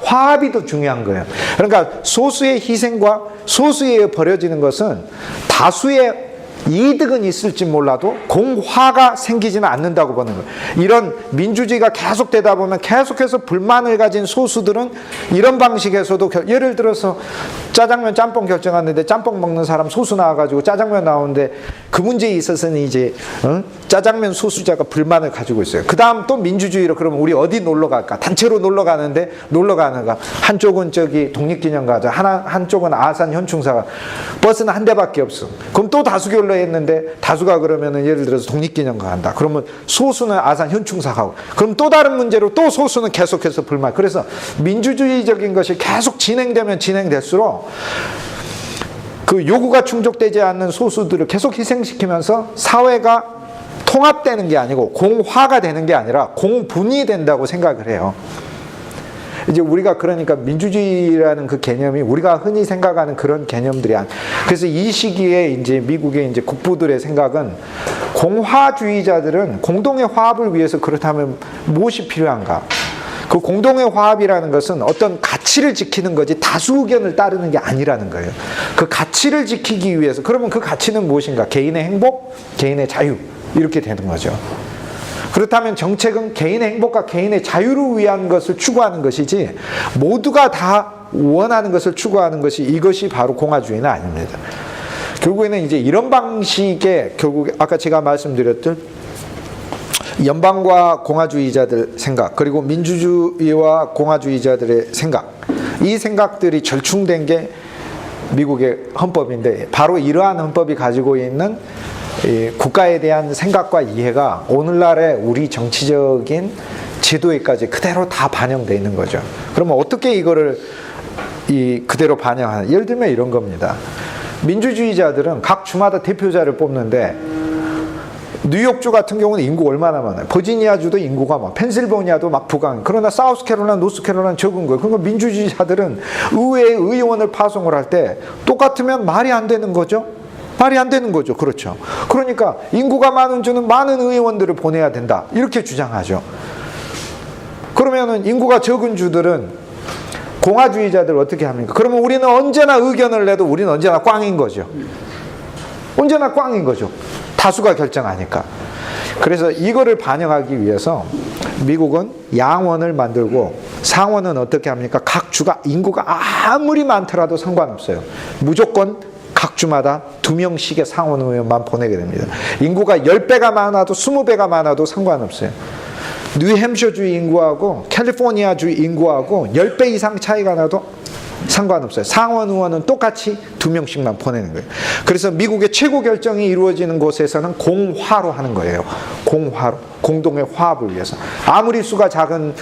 화합이 더 중요한 거예요. 그러니까 소수의 희생과 소수에 의해 벌어지는 것은 다수의 이득은 있을지 몰라도 공화가 생기지는 않는다고 보는 거예요. 이런 민주주의가 계속되다 보면 계속해서 불만을 가진 소수들은 이런 방식에서도 예를 들어서 짜장면 짬뽕 결정하는데 짬뽕 먹는 사람 소수 나와가지고 짜장면 나오는데 그 문제에 있어서는 이제 짜장면 소수자가 불만을 가지고 있어요. 그 다음 또 민주주의로 그러면 우리 어디 놀러 갈까? 단체로 놀러 가는데 놀러 가는가? 한쪽은 저기 독립기념가죠. 한쪽은 아산 현충사가 버스는 한 대밖에 없어. 그럼 또 다수결로 했는데 다수가 그러면은 예를 들어서 독립기념가 간다. 그러면 소수는 아산 현충사 가고 그럼 또 다른 문제로 또 소수는 계속해서 불만. 그래서 민주주의적인 것이 계속 진행되면 진행될수록 그 요구가 충족되지 않는 소수들을 계속 희생시키면서 사회가 통합되는 게 아니고 공화가 되는 게 아니라 공분이 된다고 생각을 해요. 이제 우리가 그러니까 민주주의라는 그 개념이 우리가 흔히 생각하는 그런 개념들이 그래서 이 시기에 이제 미국의 이제 국부들의 생각은 공화주의자들은 공동의 화합을 위해서 그렇다면 무엇이 필요한가? 그 공동의 화합이라는 것은 어떤 가치를 지키는 거지 다수 의견을 따르는 게 아니라는 거예요. 그 가치를 지키기 위해서 그러면 그 가치는 무엇인가? 개인의 행복, 개인의 자유 이렇게 되는 거죠. 그렇다면 정책은 개인의 행복과 개인의 자유를 위한 것을 추구하는 것이지 모두가 다 원하는 것을 추구하는 것이 이것이 바로 공화주의는 아닙니다. 결국에는 이제 이런 방식의 결국 아까 제가 말씀드렸던 연방과 공화주의자들 생각 그리고 민주주의와 공화주의자들의 생각 이 생각들이 절충된 게 미국의 헌법인데 바로 이러한 헌법이 가지고 있는 이 국가에 대한 생각과 이해가 오늘날의 우리 정치적인 제도에까지 그대로 다 반영되어 있는 거죠. 그러면 어떻게 이거를 그대로 반영하냐? 예를 들면 이런 겁니다. 민주주의자들은 각 주마다 대표자를 뽑는데 뉴욕주 같은 경우는 인구가 얼마나 많아요. 버지니아주도 인구가 많아. 펜실베니아도 막 부강. 그러나 사우스캐롤라이나, 노스캐롤라이나 적은 거예요. 그러니까 민주주의자들은 의회에 의원을 파송을 할 때 똑같으면 말이 안 되는 거죠. 말이 안 되는 거죠. 그렇죠. 그러니까 인구가 많은 주는 많은 의원들을 보내야 된다. 이렇게 주장하죠. 그러면은 인구가 적은 주들은 공화주의자들 어떻게 합니까? 그러면 우리는 언제나 의견을 내도 우리는 언제나 꽝인 거죠. 언제나 꽝인 거죠. 다수가 결정하니까. 그래서 이거를 반영하기 위해서 미국은 양원을 만들고 상원은 어떻게 합니까? 각 주가 인구가 아무리 많더라도 상관없어요. 무조건 각 주마다 2명씩의 상원 의원만 보내게 됩니다. 인구가 10배가 많아도 20배가 많아도 상관없어요. 뉴햄셔주 인구하고 캘리포니아주 인구하고 10배 이상 차이가 나도 상관없어요. 상원 의원은 똑같이 2명씩만 보내는 거예요. 그래서 미국의 최고 결정이 이루어지는 곳에서는 공화로 하는 거예요. 공화로. 공동의 화합을 위해서. 아무리 수가 작은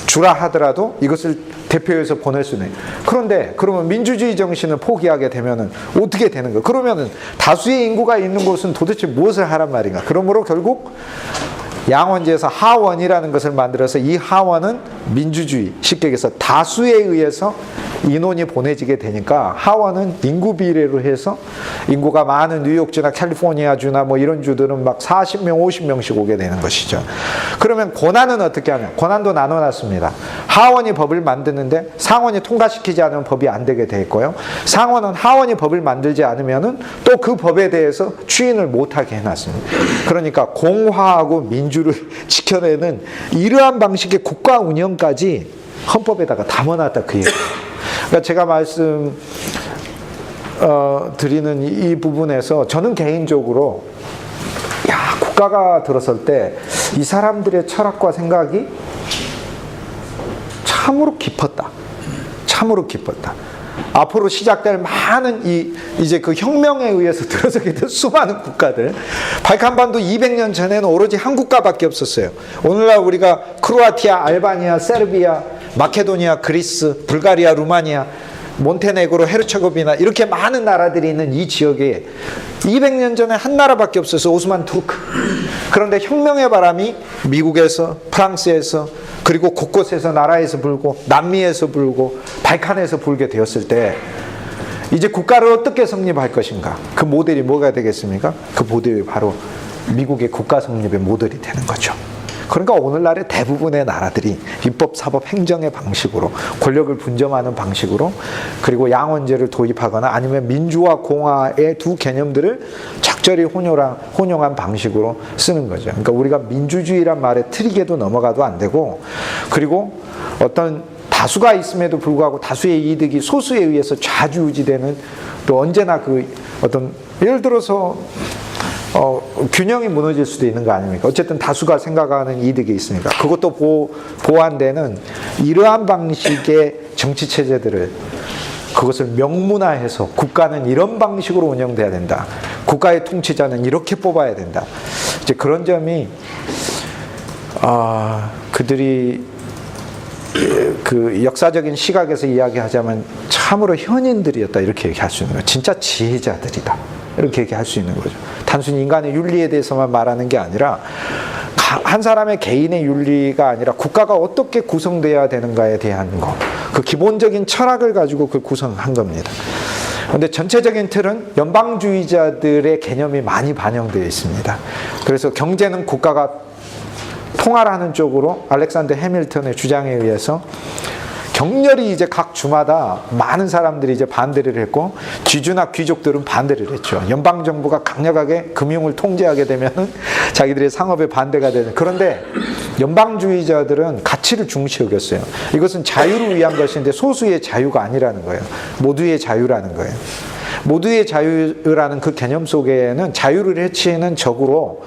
주라 하더라도 이것을 대표해서 보낼 수는 있어요. 그런데 그러면 민주주의 정신을 포기하게 되면은 어떻게 되는 거예요? 그러면은 다수의 인구가 있는 곳은 도대체 무엇을 하란 말인가? 그러므로 결국 양원제에서 하원이라는 것을 만들어서 이 하원은 민주주의, 쉽게 얘기해서 다수에 의해서 인원이 보내지게 되니까 하원은 인구 비례로 해서 인구가 많은 뉴욕주나 캘리포니아주나 뭐 이런 주들은 막 40명, 50명씩 오게 되는 것이죠. 그러면 권한은 어떻게 하냐? 권한도 나눠놨습니다. 하원이 법을 만드는데 상원이 통과시키지 않으면 법이 안 되게 돼 있고요. 상원은 하원이 법을 만들지 않으면은 또 그 법에 대해서 추인을 못하게 해놨습니다. 그러니까 공화하고 민주를 지켜내는 이러한 방식의 국가 운영까지 헌법에다가 담아놨다 그 얘기예요. 그러니까 제가 드리는 이 부분에서 저는 개인적으로 국가가 들어설 때 이 사람들의 철학과 생각이 참으로 깊었다. 참으로 깊었다. 앞으로 시작될 많은 이제 그 혁명에 의해서 들어서게 된 수많은 국가들, 발칸반도 200년 전에는 오로지 한 국가밖에 없었어요. 오늘날 우리가 크로아티아, 알바니아, 세르비아, 마케도니아, 그리스, 불가리아, 루마니아, 몬테네그로, 헤르체고비나 이렇게 많은 나라들이 있는 이 지역에 200년 전에 한 나라밖에 없어서 오스만 투르크. 그런데 혁명의 바람이 미국에서, 프랑스에서, 그리고 곳곳에서 나라에서 불고 남미에서 불고 발칸에서 불게 되었을 때 이제 국가를 어떻게 성립할 것인가? 그 모델이 뭐가 되겠습니까? 그 모델이 바로 미국의 국가 성립의 모델이 되는 거죠. 그러니까 오늘날의 대부분의 나라들이 입법, 사법, 행정의 방식으로 권력을 분점하는 방식으로 그리고 양원제를 도입하거나 아니면 민주와 공화의 두 개념들을 적절히 혼용한 방식으로 쓰는 거죠. 그러니까 우리가 민주주의란 말에 트릭에도 넘어가도 안 되고 그리고 어떤 다수가 있음에도 불구하고 다수의 이득이 소수에 의해서 좌지우지되는 또 언제나 그 어떤 예를 들어서 균형이 무너질 수도 있는 거 아닙니까? 어쨌든 다수가 생각하는 이득이 있으니까 그것도 보완되는 이러한 방식의 정치 체제들을 그것을 명문화해서 국가는 이런 방식으로 운영돼야 된다. 국가의 통치자는 이렇게 뽑아야 된다. 이제 그런 점이 그들이 그 역사적인 시각에서 이야기하자면 참으로 현인들이었다 이렇게 얘기할 수 있는 거예요. 진짜 지혜자들이다 이렇게 얘기할 수 있는 거죠. 단순히 인간의 윤리에 대해서만 말하는 게 아니라 한 사람의 개인의 윤리가 아니라 국가가 어떻게 구성되어야 되는가에 대한 거, 그 기본적인 철학을 가지고 그 구성한 겁니다. 그런데 전체적인 틀은 연방주의자들의 개념이 많이 반영되어 있습니다. 그래서 경제는 국가가 통할하는 쪽으로 알렉산더 해밀턴의 주장에 의해서 격렬히 이제 각 주마다 많은 사람들이 이제 반대를 했고, 쥐주나 귀족들은 반대를 했죠. 연방정부가 강력하게 금융을 통제하게 되면은 자기들의 상업에 반대가 되는. 그런데 연방주의자들은 가치를 중시 여겼어요. 이것은 자유를 위한 것인데 소수의 자유가 아니라는 거예요. 모두의 자유라는 거예요. 모두의 자유라는 그 개념 속에는 자유를 해치는 적으로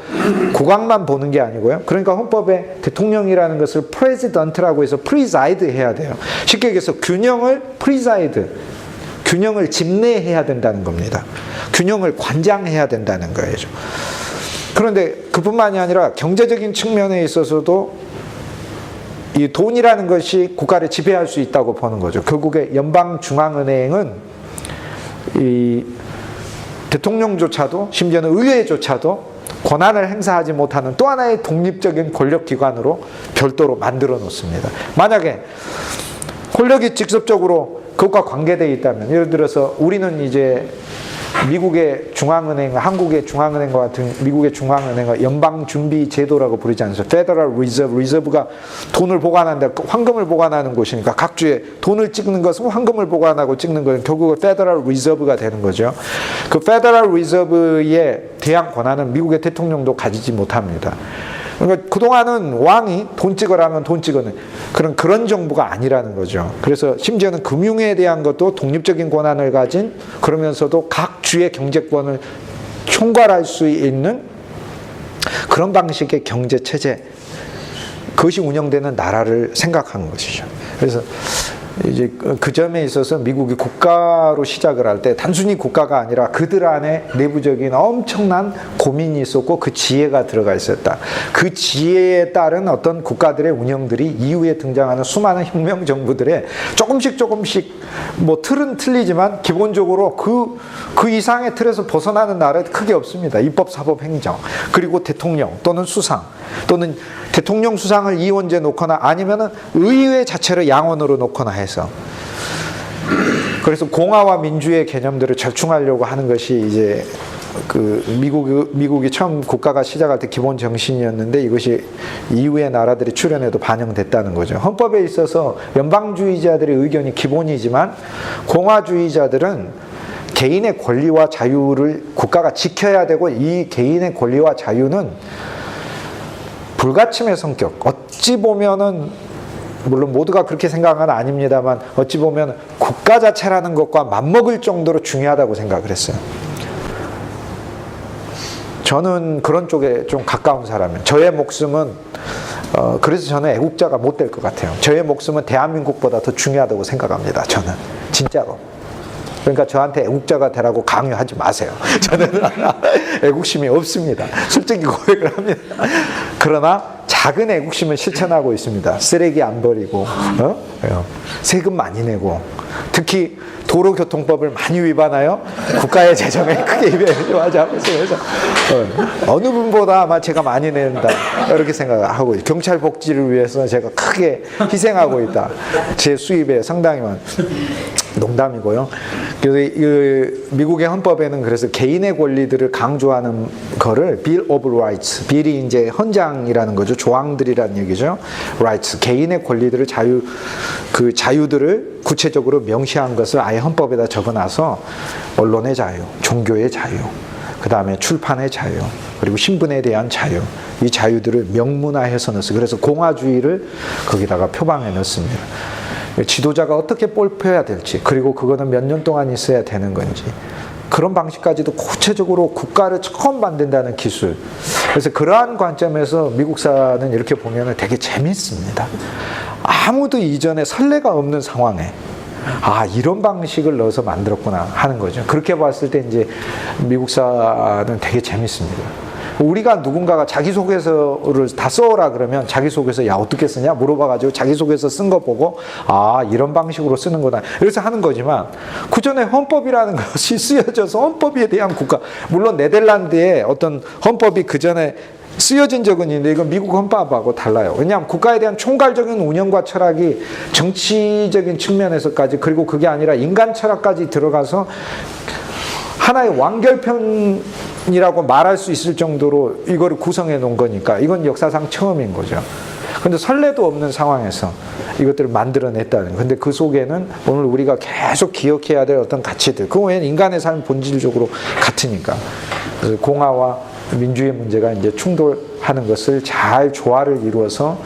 국왕만 보는 게 아니고요. 그러니까 헌법에 대통령이라는 것을 프레지던트라고 해서 프리사이드 해야 돼요. 쉽게 얘기해서 균형을 프리사이드, 균형을 집례해야 된다는 겁니다. 균형을 관장해야 된다는 거예요. 그런데 그뿐만이 아니라 경제적인 측면에 있어서도 이 돈이라는 것이 국가를 지배할 수 있다고 보는 거죠. 결국에 연방중앙은행은 이 대통령조차도, 심지어는 의회조차도 권한을 행사하지 못하는 또 하나의 독립적인 권력기관으로 별도로 만들어 놓습니다. 만약에 권력이 직접적으로 그것과 관계되어 있다면, 예를 들어서 우리는 이제 미국의 중앙은행, 한국의 중앙은행과 같은 미국의 중앙은행을 연방준비제도라고 부르지 않습니까? Federal Reserve, 리저브가 돈을 보관한다, 황금을 보관하는 곳이니까 각 주에 돈을 찍는 것은 황금을 보관하고 찍는 것은 결국은 Federal Reserve가 되는 거죠. 그 Federal Reserve에 대한 권한은 미국의 대통령도 가지지 못합니다. 그러니까 그동안은 왕이 돈 찍으라면 돈 찍어는 그런 정부가 아니라는 거죠. 그래서 심지어는 금융에 대한 것도 독립적인 권한을 가진, 그러면서도 각 주의 경제권을 총괄할 수 있는 그런 방식의 경제 체제, 그것이 운영되는 나라를 생각한 것이죠. 그래서 이제 그 점에 있어서 미국이 국가로 시작을 할 때 단순히 국가가 아니라 그들 안에 내부적인 엄청난 고민이 있었고 그 지혜가 들어가 있었다. 그 지혜에 따른 어떤 국가들의 운영들이 이후에 등장하는 수많은 혁명 정부들의 조금씩 뭐 틀은 틀리지만 기본적으로 그 이상의 틀에서 벗어나는 나라에 크게 없습니다. 입법, 사법, 행정, 그리고 대통령 또는 수상, 또는 대통령 수상을 이원제 놓거나 아니면은 의회 자체를 양원으로 놓거나 해서, 그래서 공화와 민주의 개념들을 절충하려고 하는 것이 이제 그 미국이 처음 국가가 시작할 때 기본 정신이었는데, 이것이 이후의 나라들이 출현해도 반영됐다는 거죠. 헌법에 있어서 연방주의자들의 의견이 기본이지만 공화주의자들은 개인의 권리와 자유를 국가가 지켜야 되고, 이 개인의 권리와 자유는 불가침의 성격, 어찌 보면은 물론 모두가 그렇게 생각은 아닙니다만 어찌 보면 국가 자체라는 것과 맞먹을 정도로 중요하다고 생각을 했어요. 저는 그런 쪽에 좀 가까운 사람이에요. 저의 목숨은 그래서 저는 애국자가 못 될 것 같아요. 저의 목숨은 대한민국보다 더 중요하다고 생각합니다. 저는 진짜로. 그러니까 저한테 애국자가 되라고 강요하지 마세요. 저는 애국심이 없습니다. 솔직히 고백을 합니다. 그러나 작은 애국심을 실천하고 있습니다. 쓰레기 안 버리고, 세금 많이 내고, 특히 도로교통법을 많이 위반하여 국가의 재정에 크게 위배하고 있어요. 그래서 어느 분보다 아마 제가 많이 낸다, 이렇게 생각하고 있어요. 경찰 복지를 위해서 제가 크게 희생하고 있다. 제 수입의 상당히 많은, 농담이고요. 그래서 미국의 헌법에는 그래서 개인의 권리들을 강조하는 거를 Bill of Rights, 빌이 이제 헌장이라는 거죠. 조항들이라는 얘기죠. Rights, 개인의 권리들을 그 자유들을 구체적으로 명시한 것을 아예 헌법에다 적어놔서 언론의 자유, 종교의 자유, 그 다음에 출판의 자유, 그리고 신분에 대한 자유, 이 자유들을 명문화해서 넣었어요. 그래서 공화주의를 거기다가 표방해 넣습니다. 지도자가 어떻게 뽑혀야 될지, 그리고 그거는 몇 년 동안 있어야 되는 건지, 그런 방식까지도 구체적으로 국가를 처음 만든다는 기술. 그래서 그러한 관점에서 미국사는 이렇게 보면 되게 재밌습니다. 아무도 이전에 선례가 없는 상황에 이런 방식을 넣어서 만들었구나 하는 거죠. 그렇게 봤을 때 이제 미국사는 되게 재밌습니다. 우리가 누군가가 자기소개서를 다 써오라 그러면 자기소개서 어떻게 쓰냐 물어봐가지고 자기소개서 쓴 거 보고 이런 방식으로 쓰는구나 이래서 하는 거지만, 그 전에 헌법이라는 것이 쓰여져서 헌법에 대한 국가, 물론 네덜란드의 어떤 헌법이 그 전에 쓰여진 적은 있는데 이건 미국 헌법하고 달라요. 왜냐하면 국가에 대한 총괄적인 운영과 철학이 정치적인 측면에서까지, 그리고 그게 아니라 인간 철학까지 들어가서 하나의 완결편이라고 말할 수 있을 정도로 이거를 구성해 놓은 거니까 이건 역사상 처음인 거죠. 근데 선례도 없는 상황에서 이것들을 만들어냈다는. 근데 그 속에는 오늘 우리가 계속 기억해야 될 어떤 가치들, 그 외에는 인간의 삶 본질적으로 같으니까. 그래서 공화와 민주의 문제가 이제 충돌하는 것을 잘 조화를 이루어서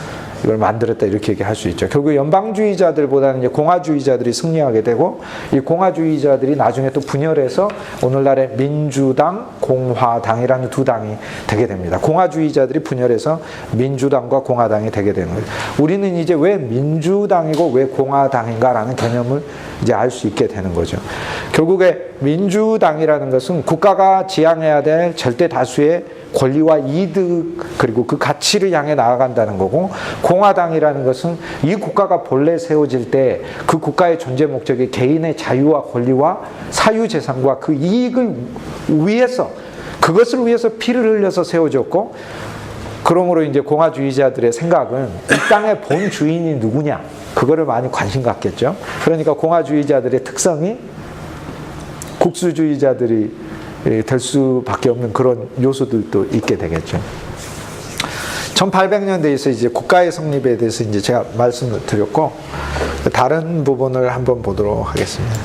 이걸 만들었다, 이렇게 얘기할 수 있죠. 결국 연방주의자들보다는 이제 공화주의자들이 승리하게 되고, 이 공화주의자들이 나중에 또 분열해서 오늘날의 민주당, 공화당이라는 두 당이 되게 됩니다. 공화주의자들이 분열해서 민주당과 공화당이 되게 되는 거예요. 우리는 이제 왜 민주당이고 왜 공화당인가라는 개념을 이제 알 수 있게 되는 거죠. 결국에 민주당이라는 것은 국가가 지향해야 될 절대 다수의 권리와 이득, 그리고 그 가치를 향해 나아간다는 거고, 공화당이라는 것은 이 국가가 본래 세워질 때 그 국가의 존재 목적이 개인의 자유와 권리와 사유재산과 그 이익을 위해서, 그것을 위해서 피를 흘려서 세워졌고, 그러므로 이제 공화주의자들의 생각은 이 땅의 본 주인이 누구냐, 그거를 많이 관심 갖겠죠. 그러니까 공화주의자들의 특성이 국수주의자들이 될 수밖에 없는 그런 요소들도 있게 되겠죠. 1800년대에서 이제 국가의 성립에 대해서 이제 제가 말씀을 드렸고, 다른 부분을 한번 보도록 하겠습니다.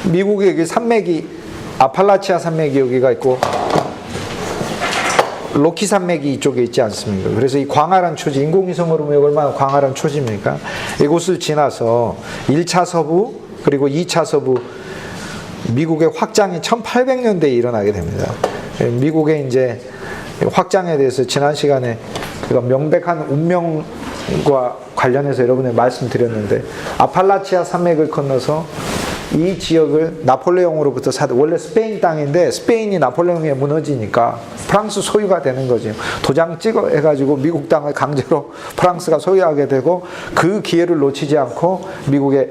미국의 여기 산맥이, 아팔라치아 산맥이 여기가 있고 로키 산맥이 이쪽에 있지 않습니까? 그래서 이 광활한 초지, 인공위성으로 보면 얼마나 광활한 초지입니까? 이곳을 지나서 1차 서부 그리고 2차 서부 미국의 확장이 1800년대에 일어나게 됩니다. 미국의 이제 확장에 대해서 지난 시간에 제가 명백한 운명과 관련해서 여러분에 말씀드렸는데, 아팔라치아 산맥을 건너서 이 지역을 나폴레옹으로부터 원래 스페인 땅인데 스페인이 나폴레옹에 무너지니까 프랑스 소유가 되는 거죠. 도장 찍어 해가지고 미국 땅을 강제로 프랑스가 소유하게 되고, 그 기회를 놓치지 않고 미국의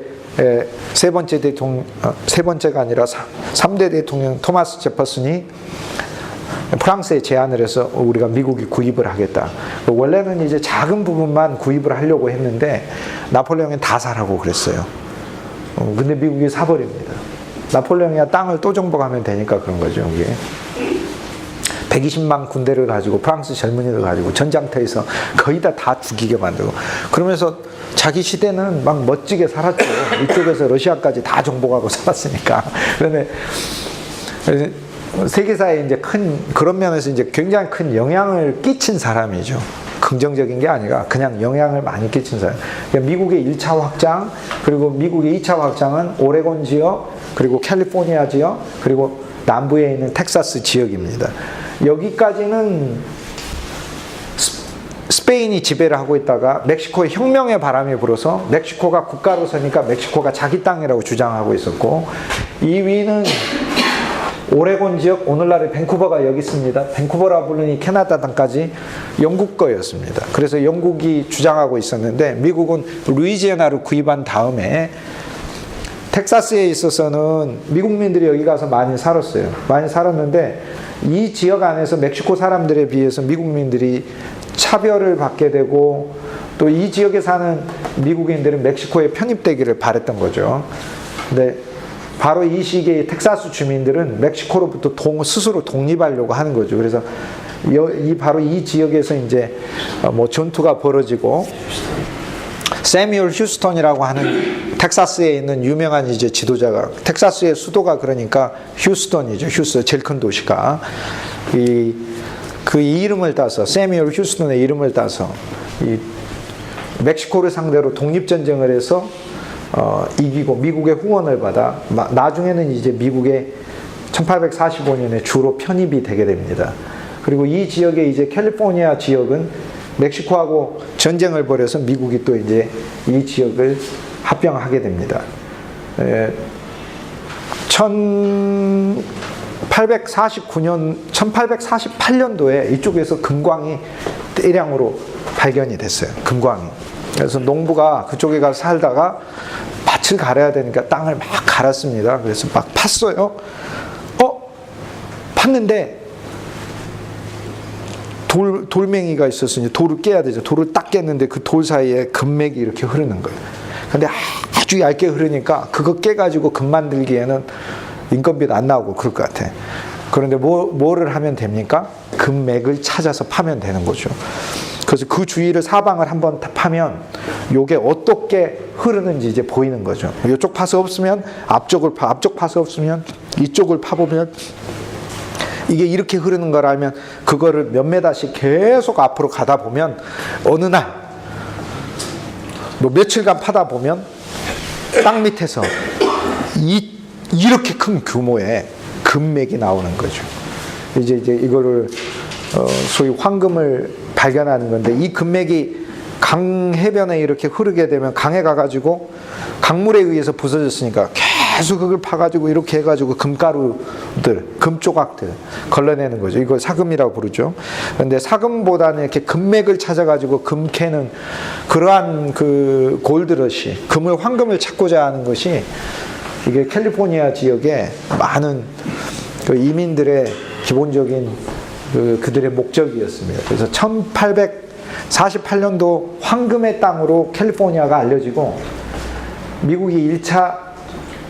세 번째 대통령, 세 번째가 아니라 3대 대통령 토마스 제퍼슨이 프랑스에 제안을 해서 우리가 미국이 구입을 하겠다. 원래는 이제 작은 부분만 구입을 하려고 했는데 나폴레옹이 다 사라고 그랬어요. 근데 미국이 사버립니다. 나폴레옹이 땅을 또 정복하면 되니까 그런 거죠. 이게 120만 군대를 가지고 프랑스 젊은이들 가지고 전장터에서 거의 다 죽이게 만들고, 그러면서 자기 시대는 막 멋지게 살았죠. 이쪽에서 러시아까지 다 정복하고 살았으니까. 그런데 세계사에 이제 그런 면에서 이제 굉장히 큰 영향을 끼친 사람이죠. 긍정적인 게 아니라 그냥 영향을 많이 끼친 사람. 그러니까 미국의 1차 확장, 그리고 미국의 2차 확장은 오레곤 지역, 그리고 캘리포니아 지역, 그리고 남부에 있는 텍사스 지역입니다. 여기까지는 스페인이 지배를 하고 있다가 멕시코의 혁명의 바람이 불어서 멕시코가 국가로 서니까 멕시코가 자기 땅이라고 주장하고 있었고, 2위는 오레곤 지역, 오늘날의 밴쿠버가 여기 있습니다. 밴쿠버라 부르는 이 캐나다 땅까지 영국 거였습니다. 그래서 영국이 주장하고 있었는데, 미국은 루이지애나를 구입한 다음에 텍사스에 있어서는 미국민들이 여기 가서 많이 살았어요. 많이 살았는데 이 지역 안에서 멕시코 사람들에 비해서 미국민들이 차별을 받게 되고, 또 이 지역에 사는 미국인들은 멕시코에 편입되기를 바랬던 거죠. 근데 바로 이 시기에 텍사스 주민들은 멕시코로부터 스스로 독립하려고 하는 거죠. 그래서 바로 이 지역에서 이제 뭐 전투가 벌어지고, 세뮤얼 휴스턴이라고 하는 텍사스에 있는 유명한 이제 지도자가, 텍사스의 수도가 그러니까 휴스턴이죠. 휴스턴 제일 큰 도시가 그 이름을 따서, 세뮤얼 휴스턴의 이름을 따서 이 멕시코를 상대로 독립전쟁을 해서 이기고 미국의 후원을 받아 나중에는 이제 미국의 1845년에 주로 편입이 되게 됩니다. 그리고 이 지역의 이제 캘리포니아 지역은 멕시코하고 전쟁을 벌여서 미국이 또 이제 이 지역을 합병하게 됩니다. 1848년도에 이쪽에서 금광이 대량으로 발견이 됐어요. 금광이. 그래서 농부가 그쪽에 가서 살다가 밭을 갈아야 되니까 땅을 막 갈았습니다. 그래서 막 팠어요. 팠는데 돌멩이가 있었으니 돌을 깨야 되죠. 돌을 딱 깼는데 그 돌 사이에 금맥이 이렇게 흐르는 거예요. 근데 아주 얇게 흐르니까 그거 깨가지고 금 만들기에는 인건비도 안 나오고 그럴 것 같아. 그런데 뭐를 하면 됩니까? 금맥을 찾아서 파면 되는 거죠. 그래서 그 주위를 사방을 한번 파면 요게 어떻게 흐르는지 이제 보이는 거죠. 이쪽 파서 없으면 앞쪽 파서 없으면 이쪽을 파보면 이게 이렇게 흐르는 걸 알면 그거를 몇 메다씩 계속 앞으로 가다 보면 어느 날 뭐 며칠간 파다 보면 땅 밑에서 이렇게 큰 규모의 금맥이 나오는 거죠. 이제 이거를 소위 황금을 발견하는 건데, 이 금맥이 강 해변에 이렇게 흐르게 되면 강에 가가지고 강물에 의해서 부서졌으니까 계속 그걸 파가지고 이렇게 해가지고 금가루들, 금조각들 걸러내는 거죠. 이걸 사금이라고 부르죠. 그런데 사금보다는 이렇게 금맥을 찾아가지고 금 캐는 그러한 그 골드러시, 황금을 찾고자 하는 것이 이게 캘리포니아 지역에 많은 그 이민들의 기본적인 그들의 목적이었습니다. 그래서 1848년도 황금의 땅으로 캘리포니아가 알려지고 미국이 1차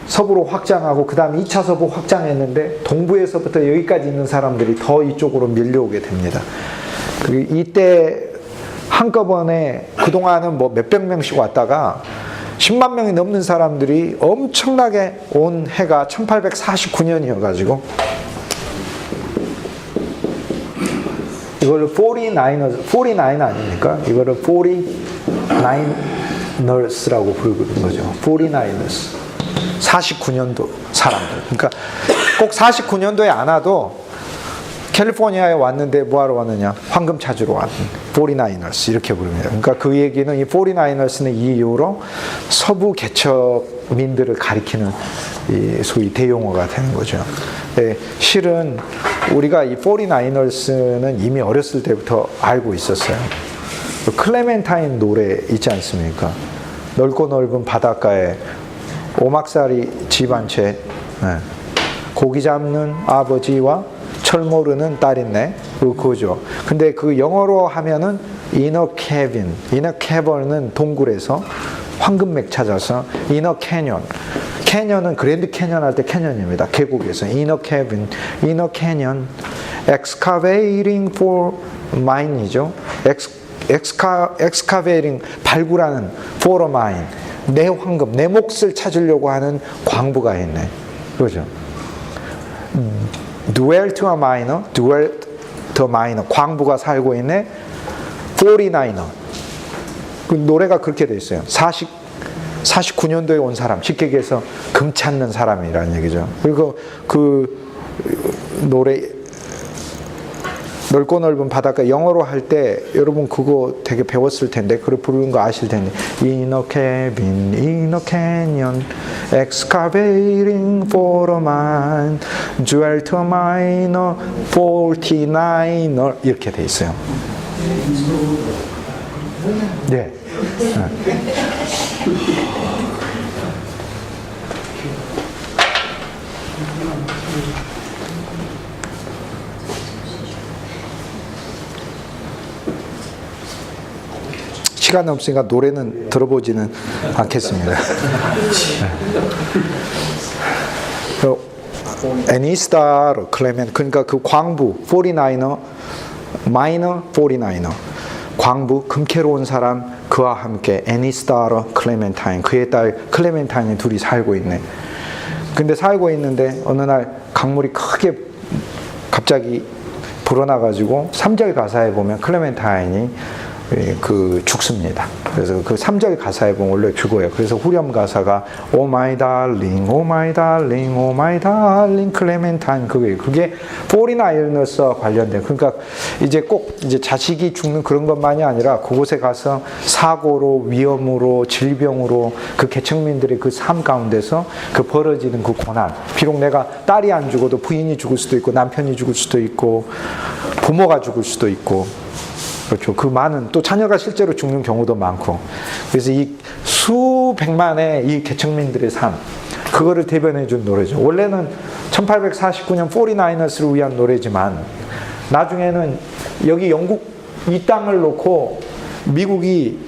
서부로 확장하고 그 다음에 2차 서부 확장했는데 동부에서부터 여기까지 있는 사람들이 더 이쪽으로 밀려오게 됩니다. 이때 한꺼번에 그동안은 뭐 몇백 명씩 왔다가 10만 명이 넘는 사람들이 엄청나게 온 해가 1849년이어가지고 이걸로 49 아닙니까? 이거를 49ers라고 부르는 거죠. 49ers. 49년도 사람들. 그러니까 꼭 49년도에 안 와도 캘리포니아에 왔는데 뭐하러 왔느냐? 황금 찾으러 왔는 49ers 이렇게 부릅니다. 그러니까 그 얘기는 이 49ers는 이 이후로 서부 개척민들을 가리키는 이 소위 대용어가 되는 거죠. 네, 실은 우리가 이 49ers는 이미 어렸을 때부터 알고 있었어요. 클레멘타인 노래 있지 않습니까? 넓고 넓은 바닷가에 오막살이 집 한 채, 고기 잡는 아버지와 철 모르는 딸 있네. 그거죠. 근데 그 영어로 하면은 inner cabin은 동굴에서 황금맥 찾아서 inner canyon, 은 그랜드 캐년 할 때 캐년입니다. 계곡에서 inner canyon, excavating for mine이죠. excavating 발굴하는 for a mine. 내 황금, 내 몫을 찾으려고 하는 광부가 있네. 그죠? dwell to a miner, 광부가 살고 있네. 49er. 그 노래가 그렇게 돼 있어요. 49년도에 온 사람, 쉽게 얘기해서 금 찾는 사람이라는 얘기죠. 그리고 그 노래 넓고 넓은 바닷가 영어로 할 때 여러분 그거 되게 배웠을 텐데 그걸 부르는 거 아실 텐데 Inner cabin, inner canyon, excavating for a mine, jewel to a miner, 49er 이렇게 돼 있어요. 네. 시간이 없으니까 노래는 들어보지는 않겠습니다. 애니스타로 클레멘, 그러니까 그 광부 49er, 마이너 49er, 광부 금캐로 온 사람 그와 함께 애니스타로 클레멘타인, 그의 딸 클레멘타인이 둘이 살고 있네. 근데 살고 있는데 어느 날 강물이 크게 갑자기 불어나가지고 3절 가사에 보면 클레멘타인이 그 죽습니다. 그래서 그 3절 가사에 보면 원래 죽어요. 그래서 후렴 가사가 Oh my darling, oh my darling, oh my darling, 클레멘타인 그게 49ers와 관련된. 그러니까 이제 꼭 이제 자식이 죽는 그런 것만이 아니라 그곳에 가서 사고로, 위험으로, 질병으로 그 개척민들의 그 삶 가운데서 그 벌어지는 그 고난. 비록 내가 딸이 안 죽어도 부인이 죽을 수도 있고 남편이 죽을 수도 있고 부모가 죽을 수도 있고. 그렇죠. 그 많은 또 자녀가 실제로 죽는 경우도 많고. 그래서 이 수백만의 이 개척민들의 삶, 그거를 대변해 준 노래죠. 원래는 1849년 49ers를 위한 노래지만 나중에는 여기 영국 이 땅을 놓고 미국이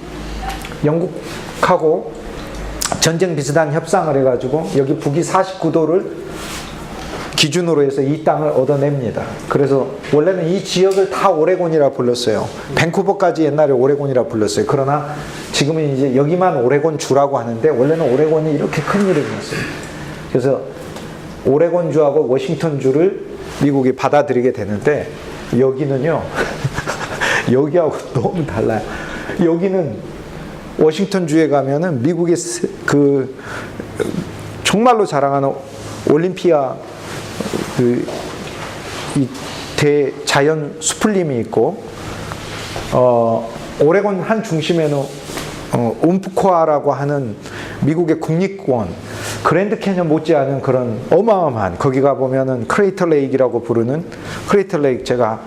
영국하고 전쟁 비슷한 협상을 해가지고 여기 북위 49도를 기준으로 해서 이 땅을 얻어냅니다. 그래서 원래는 이 지역을 다 오레곤이라 불렀어요. 밴쿠버까지 옛날에 오레곤이라 불렀어요. 그러나 지금은 이제 여기만 오레곤 주라고 하는데 원래는 오레곤이 이렇게 큰 이름이었어요. 그래서 오레곤주하고 워싱턴주를 미국이 받아들이게 되는데 여기는요 여기하고 너무 달라요. 여기는 워싱턴주에 가면은 미국의 그 정말로 자랑하는 올림피아 이 대자연 수풀림이 있고 오레곤 한 중심에는 움프코아라고 하는 미국의 국립공원 그랜드 캐년 못지않은 그런 어마어마한 거기 가보면은 크레이터 레이크라고 부르는 크레이터 레이크 제가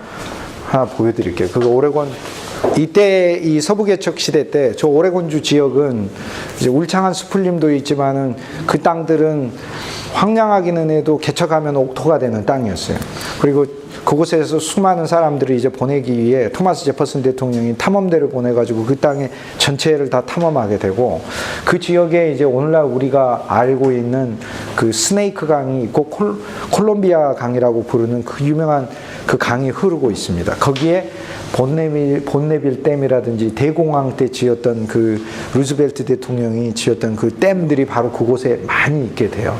하나 보여드릴게요. 그거 오레곤 이때 이 서부 개척 시대 때 저 오레곤주 지역은 이제 울창한 수풀림도 있지만은 그 땅들은 황량하기는 해도 개척하면 옥토가 되는 땅이었어요. 그리고 그곳에서 수많은 사람들을 이제 보내기 위해 토마스 제퍼슨 대통령이 탐험대를 보내가지고 그 땅의 전체를 다 탐험하게 되고 그 지역에 이제 오늘날 우리가 알고 있는 그 스네이크 강이 있고 콜롬비아 강이라고 부르는 그 유명한 그 강이 흐르고 있습니다. 거기에 본네빌 댐이라든지 대공황 때 지었던 그 루즈벨트 대통령이 지었던 그 댐들이 바로 그곳에 많이 있게 돼요.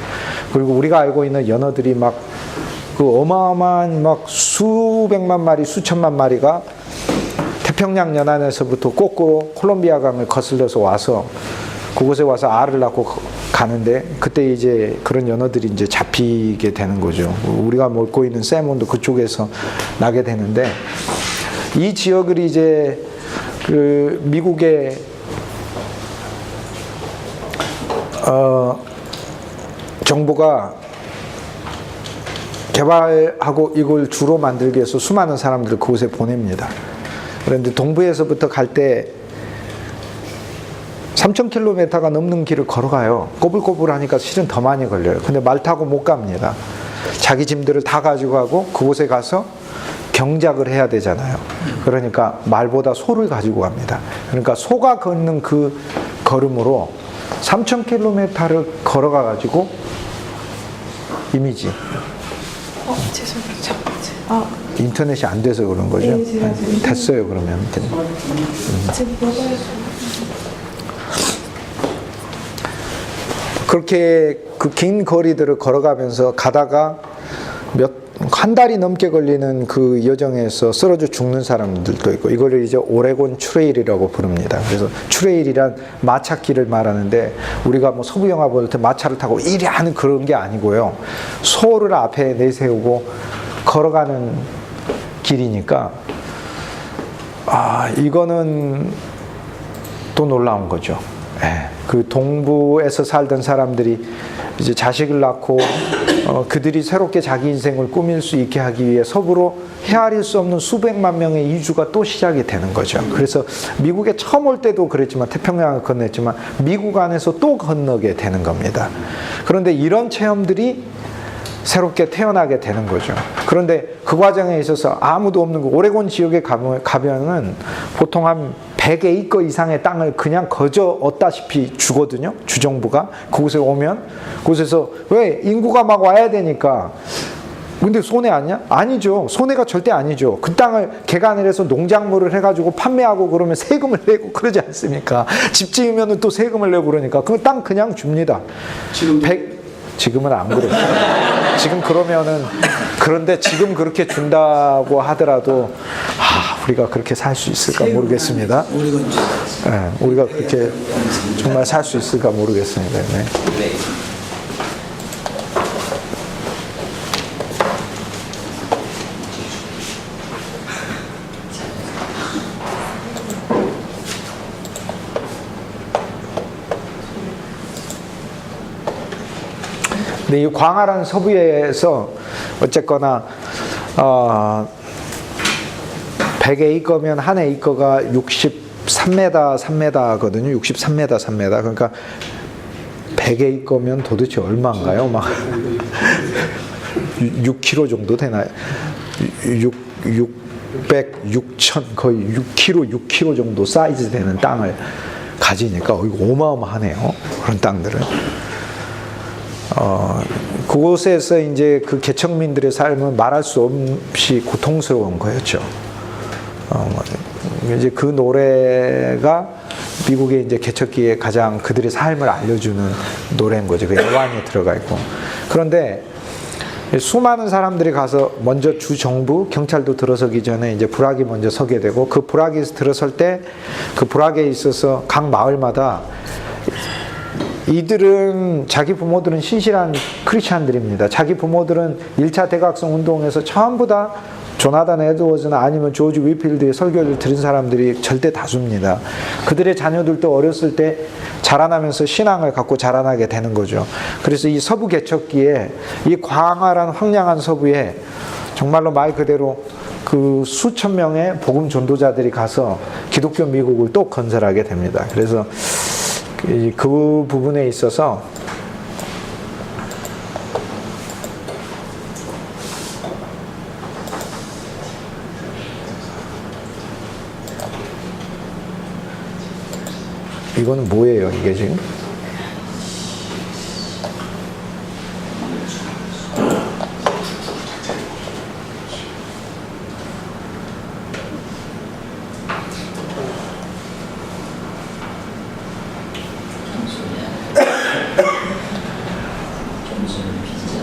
그리고 우리가 알고 있는 연어들이 막 그 어마어마한 막 수백만 마리, 수천만 마리가 태평양 연안에서부터 거꾸로 콜롬비아 강을 거슬러서 와서 그곳에 와서 알을 낳고 가는데 그때 이제 그런 연어들이 이제 잡히게 되는 거죠. 우리가 먹고 있는 살몬도 그쪽에서 나게 되는데 이 지역을 이제 그 미국의 정부가 개발하고 이걸 주로 만들기 위해서 수많은 사람들을 그곳에 보냅니다. 그런데 동부에서부터 갈 때 3,000km가 넘는 길을 걸어가요. 꼬불꼬불하니까 실은 더 많이 걸려요. 근데 말 타고 못 갑니다. 자기 짐들을 다 가지고 가고 그곳에 가서 경작을 해야 되잖아요. 그러니까 말보다 소를 가지고 갑니다. 그러니까 소가 걷는 그 걸음으로 3,000km를 걸어가 가지고 이미지 죄송해요. 인터넷이 안 돼서 그런 거죠? 네, 됐어요 그러면. 지금 먹어요. 그렇게 그 긴 거리들을 걸어가면서 가다가 한 달이 넘게 걸리는 그 여정에서 쓰러져 죽는 사람들도 있고 이거를 이제 오레곤 트레일이라고 부릅니다. 그래서 트레일이란 마차길을 말하는데 우리가 뭐 서부 영화 볼 때 마차를 타고 이리 하는 그런 게 아니고요. 소를 앞에 내세우고 걸어가는 길이니까 이거는 또 놀라운 거죠. 그 동부에서 살던 사람들이 이제 자식을 낳고 그들이 새롭게 자기 인생을 꾸밀 수 있게 하기 위해 서부로 헤아릴 수 없는 수백만 명의 이주가 또 시작이 되는 거죠. 그래서 미국에 처음 올 때도 그랬지만 태평양을 건넜지만 미국 안에서 또 건너게 되는 겁니다. 그런데 이런 체험들이 새롭게 태어나게 되는 거죠. 그런데 그 과정에 있어서 아무도 없는 거 오레곤 지역에 가면은 보통 한 100에이커 이상의 땅을 그냥 거저 얻다시피 주거든요. 주정부가 그곳에 오면 그곳에서 왜 인구가 막 와야 되니까 근데 손해 아니야? 아니죠. 손해가 절대 아니죠. 그 땅을 개간을 해서 농작물을 해가지고 판매하고 그러면 세금을 내고 그러지 않습니까? 집 지으면 또 세금을 내고 그러니까 그 땅 그냥 줍니다. 지금은 안 그래요. 지금 그러면은 그런데 지금 그렇게 준다고 하더라도 우리가 그렇게 살 수 있을까 모르겠습니다. 우리가 그렇게 정말 살 수 있을까 모르겠습니다. 네. 근데 이 광활한 서부에서 어쨌거나 100에이커면 한 에이커가 60 63m, 3m거든요. 63m, 3m. 그러니까 100의 거면 도대체 얼마인가요? 막 6kg 정도 되나요? 600, 6천, 거의 6kg 정도 사이즈 되는 땅을 가지니까 이거 어마어마하네요. 그런 땅들은. 그곳에서 이제 그 개척민들의 삶은 말할 수 없이 고통스러운 거였죠. 이제 그 노래가 미국의 이제 개척기에 가장 그들의 삶을 알려주는 노래인 거죠. 그 여관에 들어가 있고. 그런데 수많은 사람들이 가서 먼저 주 정부, 경찰도 들어서기 전에 이제 불악이 먼저 서게 되고, 그 불악이 들어설 때 그 불악에 있어서 각 마을마다 이들은 자기 부모들은 신실한 크리스찬들입니다. 자기 부모들은 1차 대각성 운동에서 전부 다 조나단 에드워즈나 아니면 조지 위필드의 설교를 들은 사람들이 절대 다수입니다. 그들의 자녀들도 어렸을 때 자라나면서 신앙을 갖고 자라나게 되는 거죠. 그래서 이 서부 개척기에 이 광활한 황량한 서부에 정말로 말 그대로 그 수천 명의 복음 전도자들이 가서 기독교 미국을 또 건설하게 됩니다. 그래서 그 부분에 있어서 이거는 뭐예요, 이게 지금?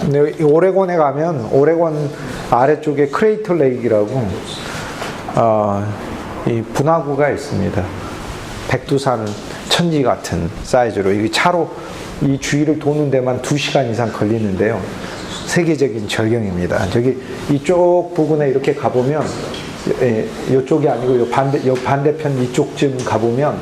근데 이 오레곤에 가면 오레곤 아래쪽에 크레이터 레이크라고 이 분화구가 있습니다. 백두산 천지 같은 사이즈로 이게 차로 이 주위를 도는 데만 2시간 이상 걸리는데요. 세계적인 절경입니다. 저기 이쪽 부분에 이렇게 가보면 이쪽이 아니고 요 반대편 이쪽쯤 가보면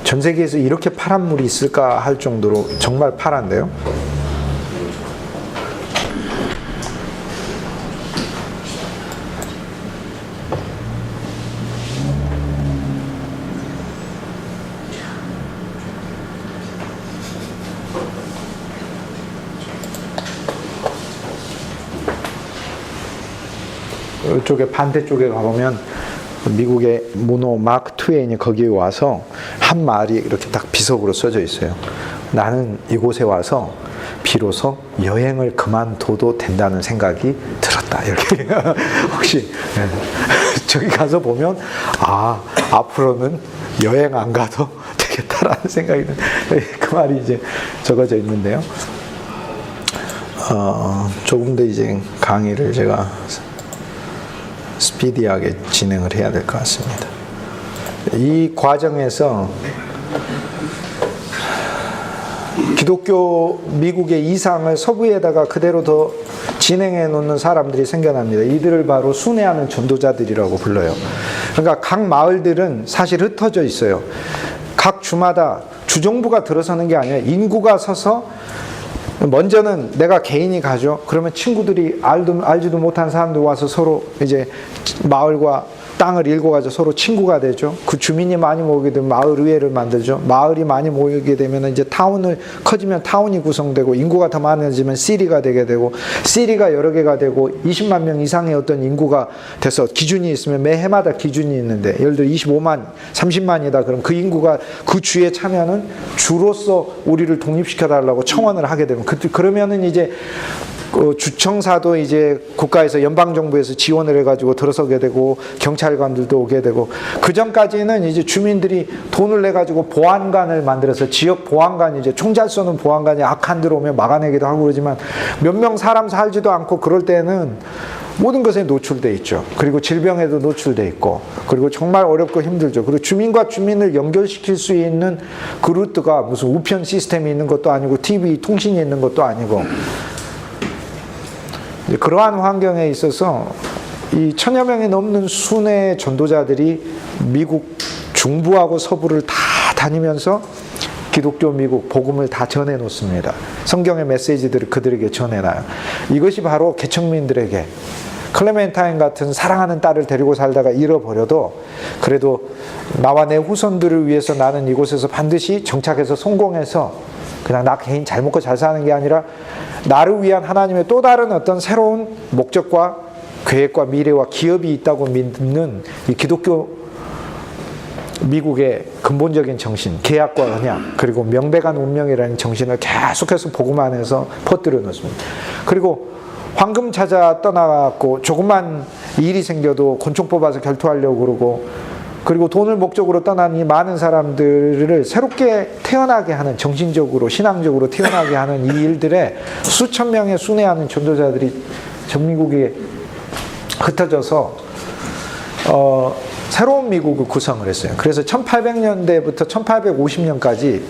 전 세계에서 이렇게 파란 물이 있을까 할 정도로 정말 파란데요. 이쪽에 반대쪽에 가보면 미국의 문호 마크 트웨인이 거기에 와서 한 말이 이렇게 딱 비석으로 써져 있어요. 나는 이곳에 와서 비로소 여행을 그만둬도 된다는 생각이 들었다. 이렇게 혹시 저기 가서 보면 앞으로는 여행 안 가도 되겠다라는 생각이 그 말이 이제 적어져 있는데요. 조금 더 이제 강의를 제가 스피디하게 진행을 해야 될 것 같습니다. 이 과정에서 기독교 미국의 이상을 서부에다가 그대로 더 진행해 놓는 사람들이 생겨납니다. 이들을 바로 순회하는 전도자들이라고 불러요. 그러니까 각 마을들은 사실 흩어져 있어요. 각 주마다 주정부가 들어서는 게 아니라 인구가 서서 먼저는 내가 개인이 가죠. 그러면 친구들이 알지도 못한 사람들 와서 서로 이제 마을과 땅을 읽어가지고 서로 친구가 되죠. 그 주민이 많이 모이게 되면 마을 의회를 만들죠. 마을이 많이 모이게 되면 이제 커지면 타운이 구성되고, 인구가 더 많아지면 시리가 되게 되고, 시리가 여러 개가 되고 20만 명 이상의 어떤 인구가 돼서 기준이 있으면 매 해마다 기준이 있는데, 예를 들어 25만, 30만이다. 그럼 그 인구가 그 주에 차면은 주로서 우리를 독립시켜달라고 청원을 하게 되면, 그러면은 이제 주청사도 이제 국가에서 연방정부에서 지원을 해가지고 들어서게 되고, 경찰관들도 오게 되고, 그 전까지는 이제 주민들이 돈을 내가지고 보안관을 만들어서 지역 보안관이 이제 총 잘 쏘는 보안관이 악한 들어오면 막아내기도 하고 그러지만, 몇 명 사람 살지도 않고 그럴 때는 모든 것에 노출돼 있죠. 그리고 질병에도 노출돼 있고, 그리고 정말 어렵고 힘들죠. 그리고 주민과 주민을 연결시킬 수 있는 그 루트가 무슨 우편 시스템이 있는 것도 아니고 TV 통신이 있는 것도 아니고, 그러한 환경에 있어서 이 1000여 명이 넘는 순회 전도자들이 미국 중부하고 서부를 다 다니면서 기독교 미국 복음을 다 전해 놓습니다. 성경의 메시지들을 그들에게 전해놔요. 이것이 바로 개척민들에게 클레멘타인 같은 사랑하는 딸을 데리고 살다가 잃어버려도 그래도 나와 내 후손들을 위해서 나는 이곳에서 반드시 정착해서 성공해서 그냥 나 개인 잘 먹고 잘 사는 게 아니라 나를 위한 하나님의 또 다른 어떤 새로운 목적과 계획과 미래와 기업이 있다고 믿는 이 기독교 미국의 근본적인 정신, 계약과 언약, 그리고 명백한 운명이라는 정신을 계속해서 복음 안에서 퍼뜨려 놓습니다. 그리고 황금 찾아 떠나갖고 조금만 일이 생겨도 권총 뽑아서 결투하려고 그러고, 그리고 돈을 목적으로 떠난 이 많은 사람들을 새롭게 태어나게 하는, 정신적으로 신앙적으로 태어나게 하는 이 일들에 수천 명의 순회하는 전도자들이 전 미국에 흩어져서 새로운 미국을 구성을 했어요. 그래서 1800년대부터 1850년까지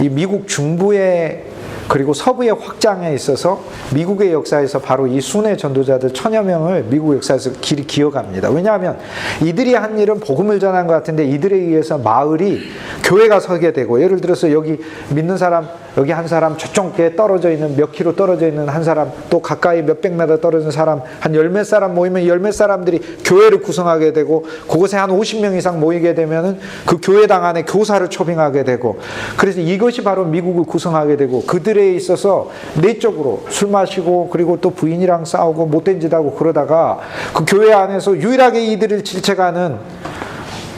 이 미국 중부의 그리고 서부의 확장에 있어서 미국의 역사에서 바로 이 순회 전도자들 1000여 명을 미국 역사에서 길이 기억합니다. 왜냐하면 이들이 한 일은 복음을 전한 것 같은데 이들에 의해서 마을이 교회가 서게 되고, 예를 들어서 여기 믿는 사람, 여기 한 사람, 저쪽에 떨어져 있는 몇 킬로 떨어져 있는 한 사람, 또 가까이 몇백 미터 떨어진 사람, 한 열 몇 사람 모이면 열 몇 사람들이 교회를 구성하게 되고, 그곳에 한 50명 이상 모이게 되면은 그 교회당 안에 교사를 초빙하게 되고, 그래서 이것이 바로 미국을 구성하게 되고, 그들에 있어서 내적으로 술 마시고 그리고 또 부인이랑 싸우고 못된 짓 하고 그러다가 그 교회 안에서 유일하게 이들을 질책하는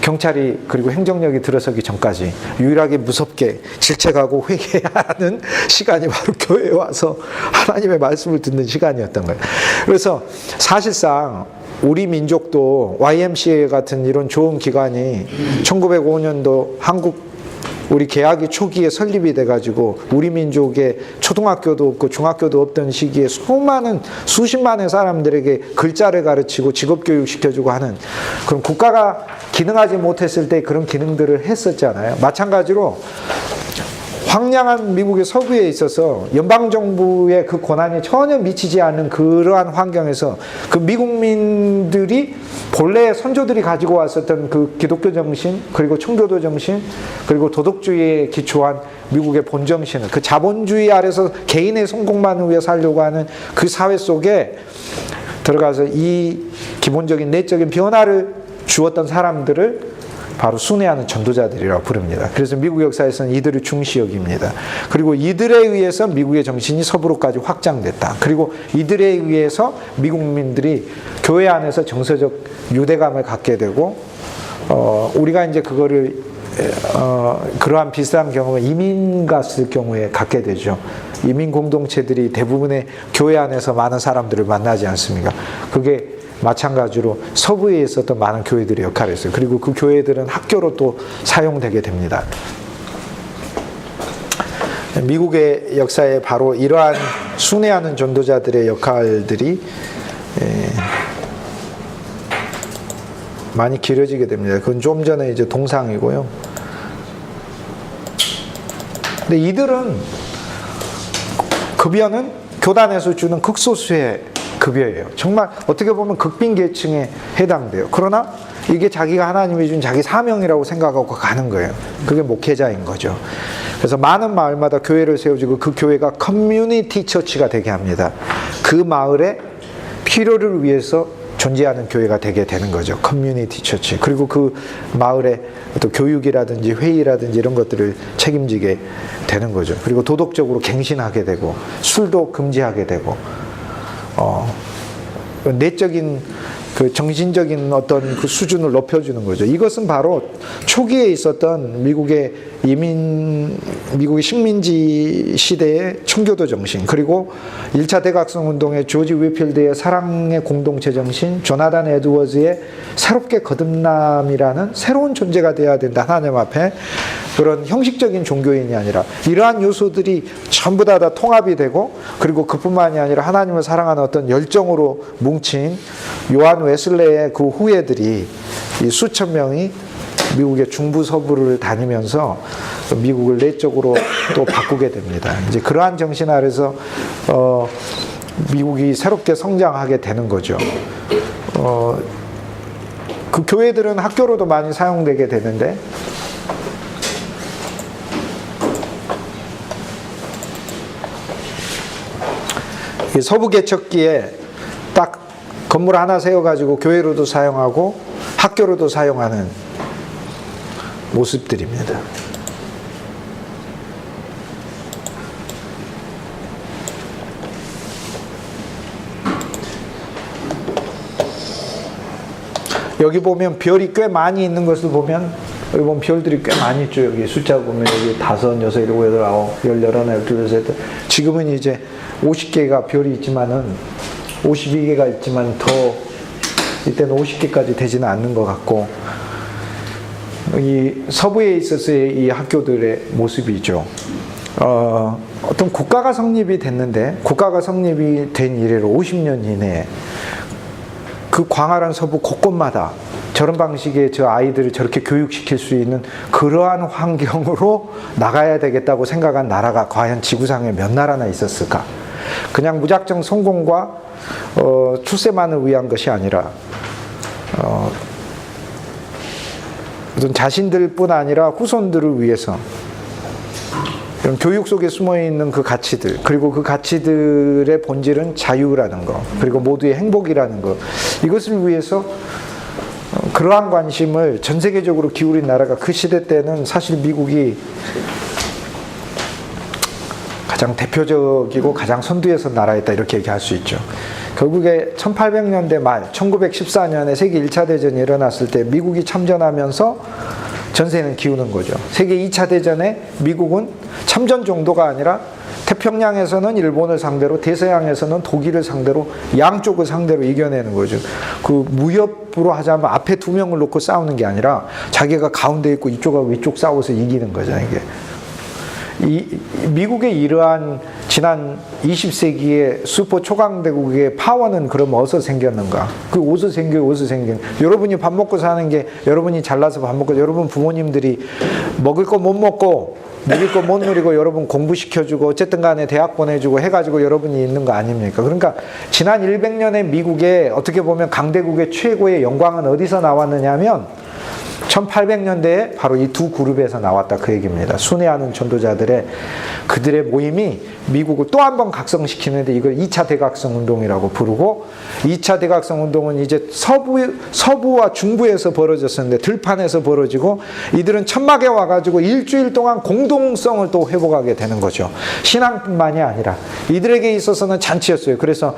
경찰이 그리고 행정력이 들어서기 전까지 유일하게 무섭게 질책하고 회개하는 시간이 바로 교회에 와서 하나님의 말씀을 듣는 시간이었던 거예요. 그래서 사실상 우리 민족도 YMCA 같은 이런 좋은 기관이 1905년도 한국 우리 개학이 초기에 설립이 돼가지고 우리 민족의 초등학교도 없고 중학교도 없던 시기에 수많은 수십만의 사람들에게 글자를 가르치고 직업교육 시켜주고 하는 그런 국가가 기능하지 못했을 때 그런 기능들을 했었잖아요. 마찬가지로 황량한 미국의 서부에 있어서 연방정부의 그 권한이 전혀 미치지 않는 그러한 환경에서 그 미국민들이 본래 선조들이 가지고 왔었던 그 기독교 정신, 그리고 청교도 정신, 그리고 도덕주의에 기초한 미국의 본정신을, 그 자본주의 아래서 개인의 성공만을 위해 살려고 하는 그 사회 속에 들어가서 이 기본적인 내적인 변화를 주었던 사람들을 바로 순회하는 전도자들이라고 부릅니다. 그래서 미국 역사에서는 이들을 중시 여깁니다. 그리고 이들에 의해서 미국의 정신이 서부로까지 확장됐다. 그리고 이들에 의해서 미국민들이 교회 안에서 정서적 유대감을 갖게 되고, 우리가 이제 그거를 그러한 비슷한 경험을 이민 갔을 경우에 갖게 되죠. 이민 공동체들이 대부분의 교회 안에서 많은 사람들을 만나지 않습니까? 그게 마찬가지로 서부에 있었던 많은 교회들의 역할을 했어요. 그리고 그 교회들은 학교로 또 사용되게 됩니다. 미국의 역사에 바로 이러한 순회하는 전도자들의 역할들이 많이 길어지게 됩니다. 그건 좀 전에 이제 동상이고요. 근데 이들은 급여는 교단에서 주는 극소수의 급여예요. 정말 어떻게 보면 극빈계층에 해당돼요. 그러나 이게 자기가 하나님이 준 자기 사명이라고 생각하고 가는 거예요. 그게 목회자인 거죠. 그래서 많은 마을마다 교회를 세워주고 그 교회가 커뮤니티 처치가 되게 합니다. 그 마을의 필요를 위해서 존재하는 교회가 되게 되는 거죠. 커뮤니티 처치. 그리고 그 마을의 또 교육이라든지 회의라든지 이런 것들을 책임지게 되는 거죠. 그리고 도덕적으로 갱신하게 되고 술도 금지하게 되고, 내적인 그 정신적인 어떤 그 수준을 높여주는 거죠. 이것은 바로 초기에 있었던 미국의 식민지 시대의 청교도 정신, 그리고 1차 대각성 운동의 조지 위필드의 사랑의 공동체 정신, 조나단 에드워즈의 새롭게 거듭남이라는 새로운 존재가 되어야 된다. 하나님 앞에 그런 형식적인 종교인이 아니라 이러한 요소들이 전부 다 통합이 되고, 그리고 그뿐만이 아니라 하나님을 사랑하는 어떤 열정으로 뭉친 요한 웨슬레의 그 후예들이 이 수천 명이 미국의 중부 서부를 다니면서 미국을 내적으로 또 바꾸게 됩니다. 이제 그러한 정신 아래서 미국이 새롭게 성장하게 되는 거죠. 그 교회들은 학교로도 많이 사용되게 되는데, 이 서부 개척기에 딱 건물 하나 세워가지고 교회로도 사용하고 학교로도 사용하는 모습들입니다. 여기 보면 별이 꽤 많이 있는 것을 보면, 여기 보면 별들이 꽤 많이 있죠. 여기 숫자 보면 여기 5, 6, 7, 8, 9, 10, 11, 12, 13. 지금은 이제 50개가 별이 있지만은 52개가 있지만 더 이때는 50개까지 되지는 않는 것 같고, 이 서부에 있어서의 이 학교들의 모습이죠. 어떤 국가가 성립이 됐는데, 국가가 성립이 된 이래로 50년 이내에 그 광활한 서부 곳곳마다 저런 방식의 저 아이들을 저렇게 교육시킬 수 있는 그러한 환경으로 나가야 되겠다고 생각한 나라가 과연 지구상에 몇 나라나 있었을까? 그냥 무작정 성공과 출세만을 위한 것이 아니라 어떤 자신들뿐 아니라 후손들을 위해서 이런 교육 속에 숨어있는 그 가치들, 그리고 그 가치들의 본질은 자유라는 거, 그리고 모두의 행복이라는 거, 이것을 위해서 그러한 관심을 전 세계적으로 기울인 나라가 그 시대 때는 사실 미국이 가장 대표적이고 가장 선두에 선 나라였다, 이렇게 얘기할 수 있죠. 결국에 1800년대 말 1914년에 세계 1차 대전이 일어났을 때 미국이 참전하면서 전세는 기우는 거죠. 세계 2차 대전에 미국은 참전 정도가 아니라 태평양에서는 일본을 상대로, 대서양에서는 독일을 상대로, 양쪽을 상대로 이겨내는 거죠. 그 무협으로 하자면 앞에 2명을 놓고 싸우는 게 아니라 자기가 가운데 있고 이쪽하고 이쪽 싸워서 이기는 거잖아요, 이게. 미국의 이러한 지난 20세기의 슈퍼 초강대국의 파워는 그럼 어디서 생겼는가? 그 어디서 생긴? 여러분이 밥 먹고 사는 게, 여러분이 잘나서 밥 먹고, 여러분 부모님들이 먹을 거 못 먹고, 누릴 거 못 누리고, 여러분 공부시켜주고, 어쨌든 간에 대학 보내주고 해가지고 여러분이 있는 거 아닙니까? 그러니까 지난 100년의 미국의 어떻게 보면 강대국의 최고의 영광은 어디서 나왔느냐 하면 1800년대에 바로 이 두 그룹에서 나왔다, 그 얘기입니다. 순회하는 전도자들의 그들의 모임이 미국을 또 한 번 각성시키는데 이걸 2차 대각성 운동이라고 부르고, 2차 대각성 운동은 이제 서부와 중부에서 벌어졌었는데 들판에서 벌어지고, 이들은 천막에 와가지고 일주일 동안 공동성을 또 회복하게 되는 거죠. 신앙뿐만이 아니라 이들에게 있어서는 잔치였어요. 그래서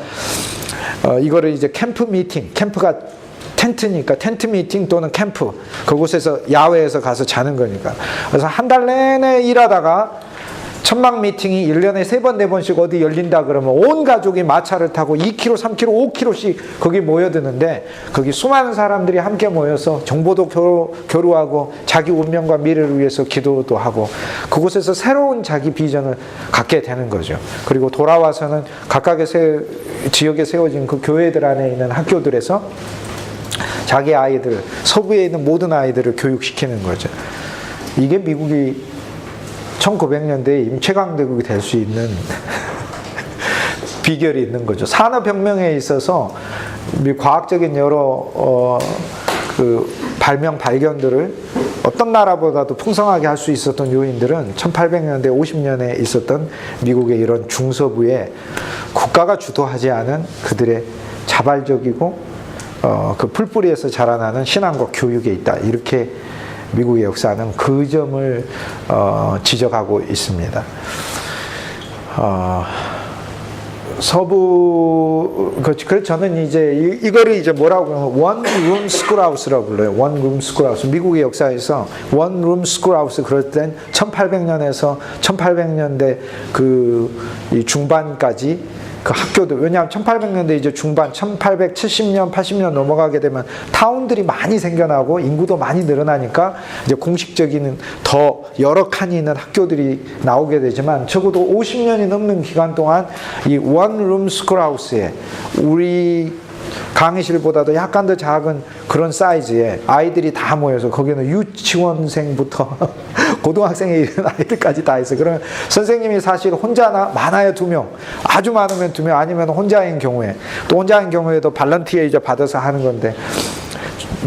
이거를 이제 캠프 미팅, 캠프가 텐트니까 텐트 미팅 또는 캠프, 그곳에서 야외에서 가서 자는 거니까. 그래서 한 달 내내 일하다가 천막 미팅이 1년에 3번, 4번씩 어디 열린다 그러면 온 가족이 마차를 타고 2km, 3km, 5km씩 거기 모여드는데, 거기 수많은 사람들이 함께 모여서 정보도 교류하고 자기 운명과 미래를 위해서 기도도 하고, 그곳에서 새로운 자기 비전을 갖게 되는 거죠. 그리고 돌아와서는 각각의 지역에 세워진 그 교회들 안에 있는 학교들에서 자기 아이들, 서부에 있는 모든 아이들을 교육시키는 거죠. 이게 미국이 1900년대에 임최강대국이 될 수 있는 비결이 있는 거죠. 산업혁명에 있어서 과학적인 여러 발견들을 어떤 나라보다도 풍성하게 할 수 있었던 요인들은 1800년대 50년에 있었던 미국의 이런 중서부에 국가가 주도하지 않은 그들의 자발적이고 그 풀뿌리에서 자라나는 신앙과 교육에 있다, 이렇게 미국의 역사는 그 점을 지적하고 있습니다. 그래서 저는 이제 이거를 이제 뭐라고 하면 One Room Schoolhouse라고 불러요. One Room Schoolhouse. 미국의 역사에서 One Room Schoolhouse, 그럴 땐 1800년에서 1800년대 이 중반까지 그 학교들, 왜냐하면 1800년대 이제 중반, 1870년, 80년 넘어가게 되면 타운들이 많이 생겨나고 인구도 많이 늘어나니까 이제 공식적인 더 여러 칸이 있는 학교들이 나오게 되지만, 적어도 50년이 넘는 기간 동안 이 원룸 스쿨하우스에 우리 강의실보다도 약간 더 작은 그런 사이즈의 아이들이 다 모여서, 거기는 유치원생부터 고등학생에 이른 아이들까지 다 있어요. 그러면 선생님이 사실 혼자나 많아야 2명, 아주 많으면 2명, 아니면 혼자인 경우에, 또 혼자인 경우에도 발런티어 이제 받아서 하는 건데,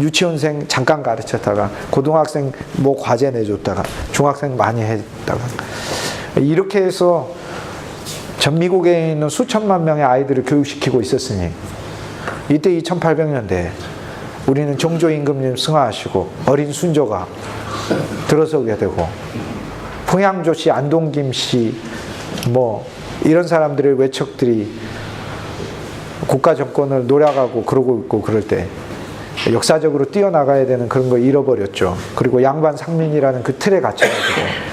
유치원생 잠깐 가르쳤다가 고등학생 뭐 과제 내줬다가 중학생 많이 했다가, 이렇게 해서 전 미국에 있는 수천만 명의 아이들을 교육시키고 있었으니 이때 2800년대 우리는 종조임금님 승하하시고 어린 순조가 들어서게 되고 풍양조씨, 안동김씨 뭐 이런 사람들의 외척들이 국가 정권을 노려가고 그러고 있고 그럴 때 역사적으로 뛰어나가야 되는 그런 걸 잃어버렸죠. 그리고 양반 상민이라는 그 틀에 갇혀가지고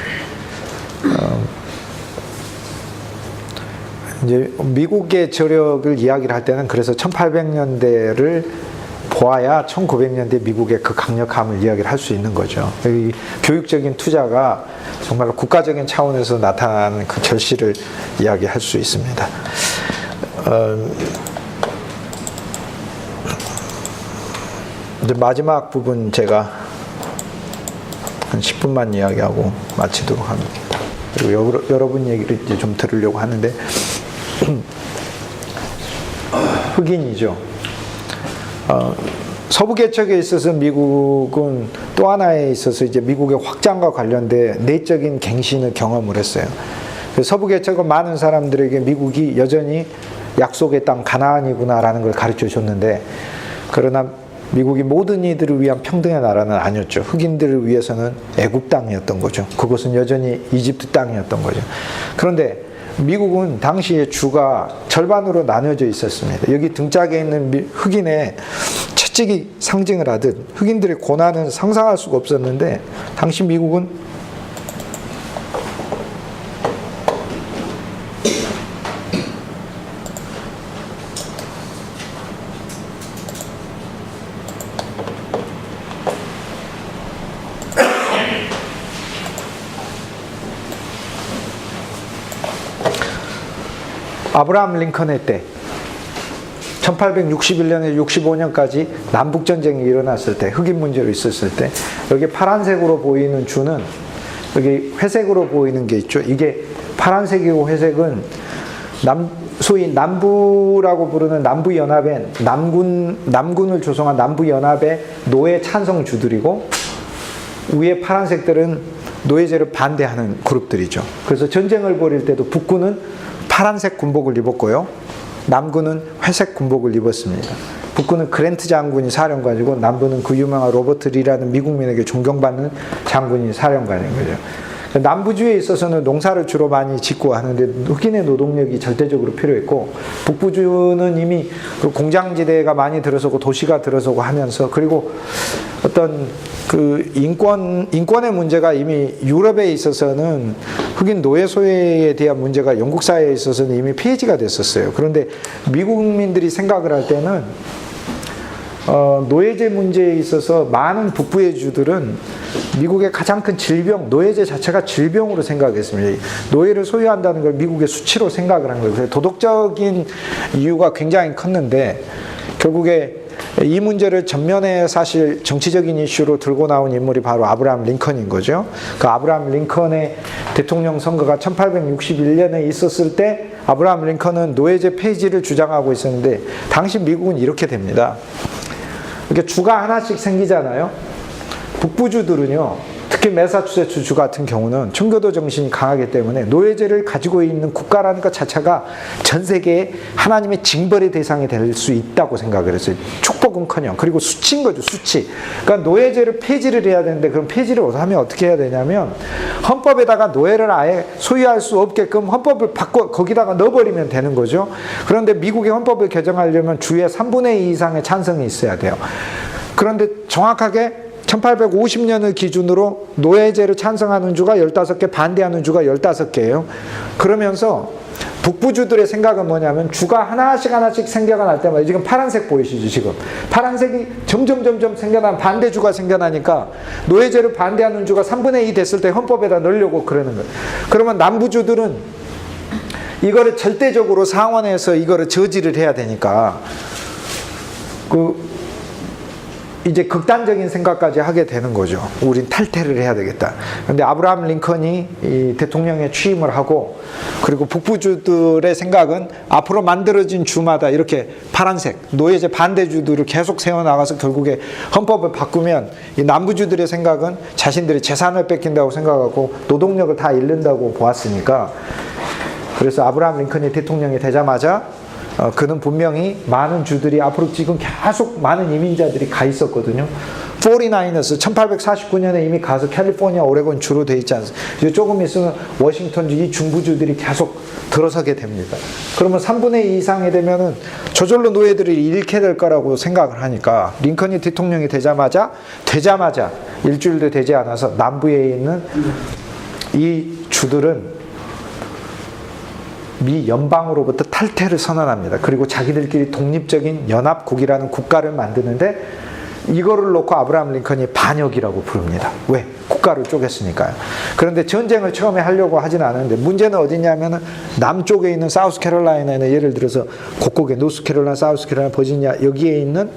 이제 미국의 저력을 이야기를 할 때는 그래서 1800년대를 보아야 1900년대 미국의 그 강력함을 이야기를 할 수 있는 거죠. 이 교육적인 투자가 정말 국가적인 차원에서 나타나는 그 결실을 이야기할 수 있습니다. 이제 마지막 부분 제가 한 10분만 이야기하고 마치도록 합니다. 그리고 여러분 얘기를 이제 좀 들으려고 하는데 흑인이죠. 서부 개척에 있어서 미국은 또 하나에 있어서 이제 미국의 확장과 관련된 내적인 갱신을 경험을 했어요. 서부 개척은 많은 사람들에게 미국이 여전히 약속의 땅 가나안이구나라는 걸 가르쳐 줬는데, 그러나 미국이 모든 이들을 위한 평등의 나라는 아니었죠. 흑인들을 위해서는 애굽 땅이었던 거죠. 그것은 여전히 이집트 땅이었던 거죠. 그런데 미국은 당시에 주가 절반으로 나눠져 있었습니다. 여기 등짝에 있는 흑인의 채찍이 상징을 하듯 흑인들의 고난은 상상할 수가 없었는데, 당시 미국은 아브라함 링컨의 때 1861년에 65년까지 남북전쟁이 일어났을 때, 흑인 문제로 있었을 때, 여기 파란색으로 보이는 주는 여기 회색으로 보이는 게 있죠. 이게 파란색이고 회색은 소위 남부라고 부르는 남부연합의 남군을 조성한 남부연합의 노예 찬성주들이고, 위에 파란색들은 노예제를 반대하는 그룹들이죠. 그래서 전쟁을 벌일 때도 북군은 파란색 군복을 입었고요, 남군은 회색 군복을 입었습니다. 북군은 그랜트 장군이 사령관이고, 남부는 그 유명한 로버트 리라는 미국민에게 존경받는 장군이 사령관인 거죠. 남부주에 있어서는 농사를 주로 많이 짓고 하는데 흑인의 노동력이 절대적으로 필요했고, 북부주는 이미 공장지대가 많이 들어서고 도시가 들어서고 하면서, 그리고 어떤 그 인권의 문제가 이미 유럽에 있어서는 흑인 노예 소외에 대한 문제가 영국 사회에 있어서는 이미 폐지가 됐었어요. 그런데 미국민들이 생각을 할 때는 노예제 문제에 있어서 많은 북부의 주들은 미국의 가장 큰 질병, 노예제 자체가 질병으로 생각했습니다. 노예를 소유한다는 걸 미국의 수치로 생각을 한 거예요. 그래서 도덕적인 이유가 굉장히 컸는데, 결국에 이 문제를 전면에 사실 정치적인 이슈로 들고 나온 인물이 바로 아브라함 링컨인 거죠. 그 아브라함 링컨의 대통령 선거가 1861년에 있었을 때 아브라함 링컨은 노예제 폐지를 주장하고 있었는데, 당시 미국은 이렇게 됩니다. 이렇게 주가 하나씩 생기잖아요. 북부주들은요, 특히 매사추세츠 주 같은 경우는 청교도 정신이 강하기 때문에 노예제를 가지고 있는 국가라는 것 자체가 전 세계에 하나님의 징벌의 대상이 될 수 있다고 생각을 했어요. 축복은커녕. 그리고 수치인 거죠, 수치. 그러니까 노예제를 폐지를 해야 되는데, 그럼 폐지를 하면 어떻게 해야 되냐면, 헌법에다가 노예를 아예 소유할 수 없게끔 헌법을 바꿔 거기다가 넣어버리면 되는 거죠. 그런데 미국의 헌법을 개정하려면 주의 3분의 2 이상의 찬성이 있어야 돼요. 그런데 정확하게 1850년을 기준으로 노예제를 찬성하는 주가 15개, 반대하는 주가 15개예요. 그러면서 북부주들의 생각은 뭐냐면, 주가 하나씩 생겨날 때마다, 지금 파란색 보이시죠, 지금? 파란색이 점점 생겨나면 반대주가 생겨나니까 노예제를 반대하는 주가 3분의 2 됐을 때 헌법에다 넣으려고 그러는 거예요. 그러면 남부주들은 이거를 절대적으로 상원에서 이거를 저지를 해야 되니까 이제 극단적인 생각까지 하게 되는 거죠. 우린 탈퇴를 해야 되겠다. 그런데 아브라함 링컨이 이 대통령에 취임을 하고, 그리고 북부주들의 생각은 앞으로 만들어진 주마다 이렇게 파란색 노예제 반대주들을 계속 세워나가서 결국에 헌법을 바꾸면, 이 남부주들의 생각은 자신들이 재산을 뺏긴다고 생각하고 노동력을 다 잃는다고 보았으니까 그래서 아브라함 링컨이 대통령이 되자마자 그는 분명히 많은 주들이 앞으로 지금 계속 많은 이민자들이 가 있었거든요. 49ers 1849년에 이미 가서 캘리포니아, 오레곤 주로 돼 있지 않습니까? 이제 조금 있으면 워싱턴주, 이 중부주들이 계속 들어서게 됩니다. 그러면 3분의 2 이상이 되면은 저절로 노예들을 잃게 될 거라고 생각을 하니까 링컨이 대통령이 되자마자 일주일도 되지 않아서 남부에 있는 이 주들은 미 연방으로부터 탈퇴를 선언합니다. 그리고 자기들끼리 독립적인 연합국이라는 국가를 만드는데 이거를 놓고 아브라함 링컨이 반역이라고 부릅니다. 왜? 국가를 쪼갰으니까요. 그런데 전쟁을 처음에 하려고 하지는 않았는데 문제는 어디냐면은 남쪽에 있는 사우스캐롤라이나에는 예를 들어서 곡곡의 노스캐롤라이나, 사우스캐롤라이나, 버지니아 여기에 있는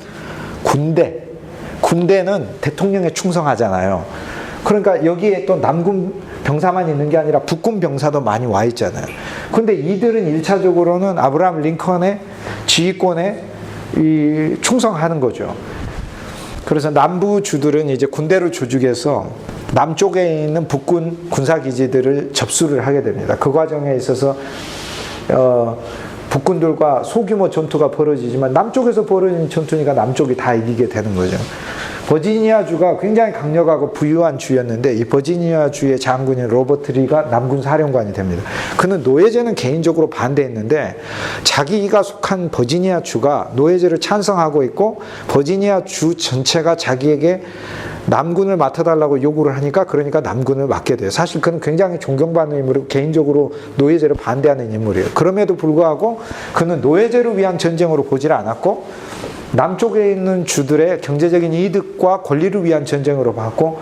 군대는 대통령에 충성하잖아요. 그러니까 여기에 또 남군 병사만 있는 게 아니라 북군 병사도 많이 와 있잖아요. 그런데 이들은 1차적으로는 아브라함 링컨의 지휘권에 충성하는 거죠. 그래서 남부주들은 이제 군대를 조직해서 남쪽에 있는 북군 군사기지들을 접수를 하게 됩니다. 그 과정에 있어서 북군들과 소규모 전투가 벌어지지만 남쪽에서 벌어진 전투니까 남쪽이 다 이기게 되는 거죠. 버지니아주가 굉장히 강력하고 부유한 주였는데 이 버지니아주의 장군인 로버트 리가 남군 사령관이 됩니다. 그는 노예제는 개인적으로 반대했는데 자기가 속한 버지니아주가 노예제를 찬성하고 있고 버지니아주 전체가 자기에게 남군을 맡아달라고 요구를 하니까 그러니까 남군을 맡게 돼요. 사실 그는 굉장히 존경받는 인물이고 개인적으로 노예제를 반대하는 인물이에요. 그럼에도 불구하고 그는 노예제를 위한 전쟁으로 보질 않았고 남쪽에 있는 주들의 경제적인 이득과 권리를 위한 전쟁으로 봤고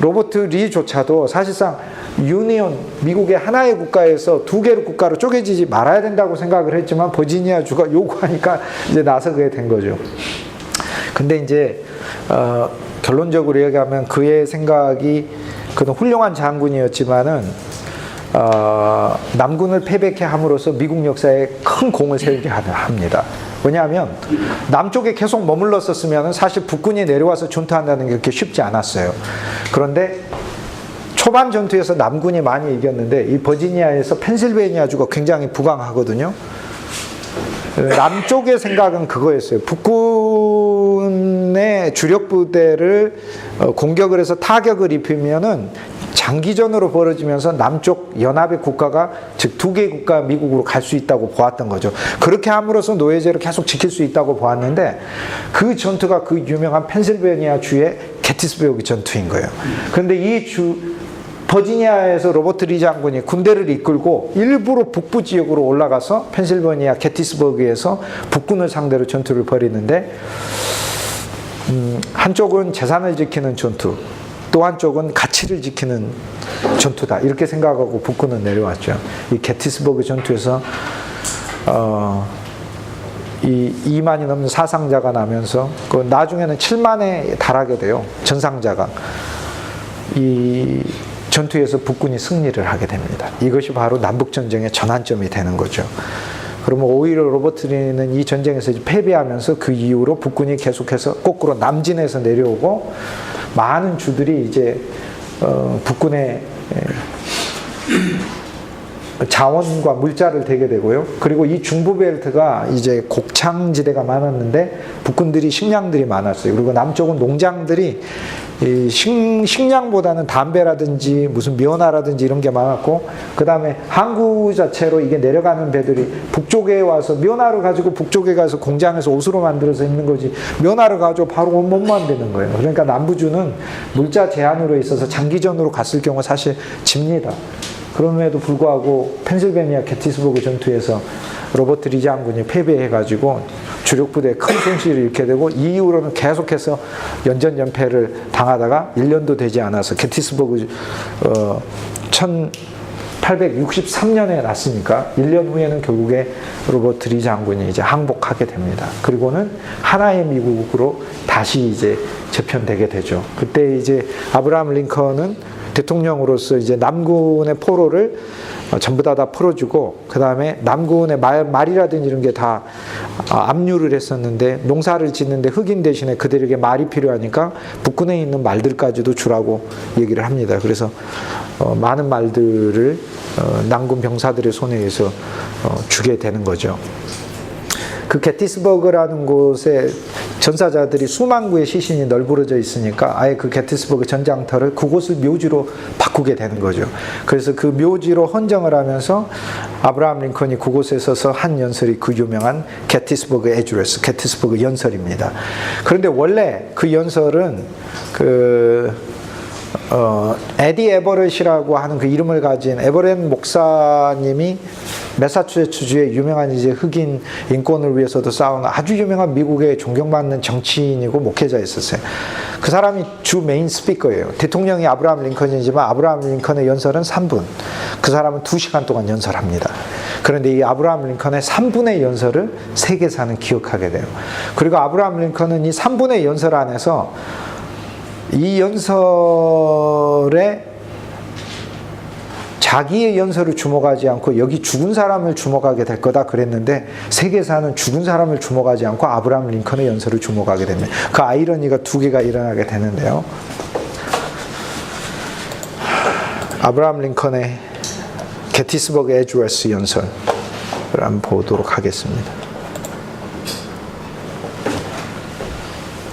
로버트 리조차도 사실상 유니온, 미국의 하나의 국가에서 두 개의 국가로 쪼개지지 말아야 된다고 생각을 했지만 버지니아주가 요구하니까 이제 나서게 된 거죠. 근데 이제 결론적으로 얘기하면 그의 생각이 그는 훌륭한 장군이었지만은 남군을 패배케 함으로써 미국 역사에 큰 공을 세우게 합니다. 왜냐하면 남쪽에 계속 머물렀었으면 사실 북군이 내려와서 전투한다는 게 그렇게 쉽지 않았어요. 그런데 초반 전투에서 남군이 많이 이겼는데 이 버지니아에서 펜실베니아주가 굉장히 부강하거든요. 남쪽의 생각은 그거였어요. 북군의 주력 부대를 공격을 해서 타격을 입히면은 장기전으로 벌어지면서 남쪽 연합의 국가가 즉 두 개의 국가 미국으로 갈 수 있다고 보았던 거죠. 그렇게 함으로써 노예제를 계속 지킬 수 있다고 보았는데 그 전투가 그 유명한 펜실베니아 주의 게티스버그 전투인 거예요. 그런데 이 버지니아에서 로버트 리 장군이 군대를 이끌고 일부러 북부 지역으로 올라가서 펜실베니아 게티스버그에서 북군을 상대로 전투를 벌이는데 한쪽은 재산을 지키는 전투, 또 한쪽은 가치를 지키는 전투다 이렇게 생각하고 북군은 내려왔죠. 이 게티스버그 전투에서 이 2만이 넘는 사상자가 나면서 그 나중에는 7만에 달하게 돼요. 전상자가. 이 전투에서 북군이 승리를 하게 됩니다. 이것이 바로 남북전쟁의 전환점이 되는 거죠. 그러면 오히려 로버트 리는 이 전쟁에서 패배하면서 그 이후로 북군이 계속해서 거꾸로 남진에서 내려오고 많은 주들이 이제 북군의 자원과 물자를 대게 되고요. 그리고 이 중부벨트가 이제 곡창지대가 많았는데 북군들이 식량들이 많았어요. 그리고 남쪽은 농장들이 이 식량보다는 담배라든지 무슨 면화라든지 이런 게 많았고 그 다음에 항구 자체로 이게 내려가는 배들이 북쪽에 와서 면화를 가지고 북쪽에 가서 공장에서 옷으로 만들어서 입는 거지 면화를 가지고 바로 옷 못 만드는 거예요. 그러니까 남부주는 물자 제한으로 있어서 장기전으로 갔을 경우 사실 집니다. 그럼에도 불구하고 펜실베니아 게티스버그 전투에서 로버트 리 장군이 패배해가지고 주력 부대에 큰 손실을 잃게 되고 이후로는 계속해서 연전연패를 당하다가 1년도 되지 않아서 게티스버그 1863년에 났으니까 1년 후에는 결국에 로버트 리 장군이 이제 항복하게 됩니다. 그리고는 하나의 미국으로 다시 이제 재편되게 되죠. 그때 이제 아브라함 링컨은 대통령으로서 이제 남군의 포로를 전부 다 풀어주고, 그 다음에 남군의 말이라든지 이런 게 다 압류를 했었는데, 농사를 짓는데 흑인 대신에 그들에게 말이 필요하니까 북군에 있는 말들까지도 주라고 얘기를 합니다. 그래서 많은 말들을 남군 병사들의 손에 의해서 주게 되는 거죠. 그 게티스버그라는 곳에 전사자들이 수만 구의 시신이 널브러져 있으니까 아예 그 게티스버그 전장터를 그곳을 묘지로 바꾸게 되는 거죠. 그래서 그 묘지로 헌정을 하면서 아브라함 링컨이 그곳에 서서 한 연설이 그 유명한 게티스버그 애드레스, 게티스버그 연설입니다. 그런데 원래 그 연설은 에디 에버렛이라고 하는 그 이름을 가진 에버렛 목사님이 매사추세츠주의 유명한 이제 흑인 인권을 위해서도 싸우는 아주 유명한 미국의 존경받는 정치인이고 목회자였었어요. 그 사람이 주 메인 스피커예요. 대통령이 아브라함 링컨이지만 아브라함 링컨의 연설은 3분. 그 사람은 2시간 동안 연설합니다. 그런데 이 아브라함 링컨의 3분의 연설을 세계사는 기억하게 돼요. 그리고 아브라함 링컨은 이 3분의 연설 안에서 이 연설에 자기의 연설을 주목하지 않고 여기 죽은 사람을 주목하게 될 거다 그랬는데 세계사는 죽은 사람을 주목하지 않고 아브라함 링컨의 연설을 주목하게 됩니다. 그 아이러니가 두 개가 일어나게 되는데요. 아브라함 링컨의 게티스버그 애드레스 연설을 한번 보도록 하겠습니다.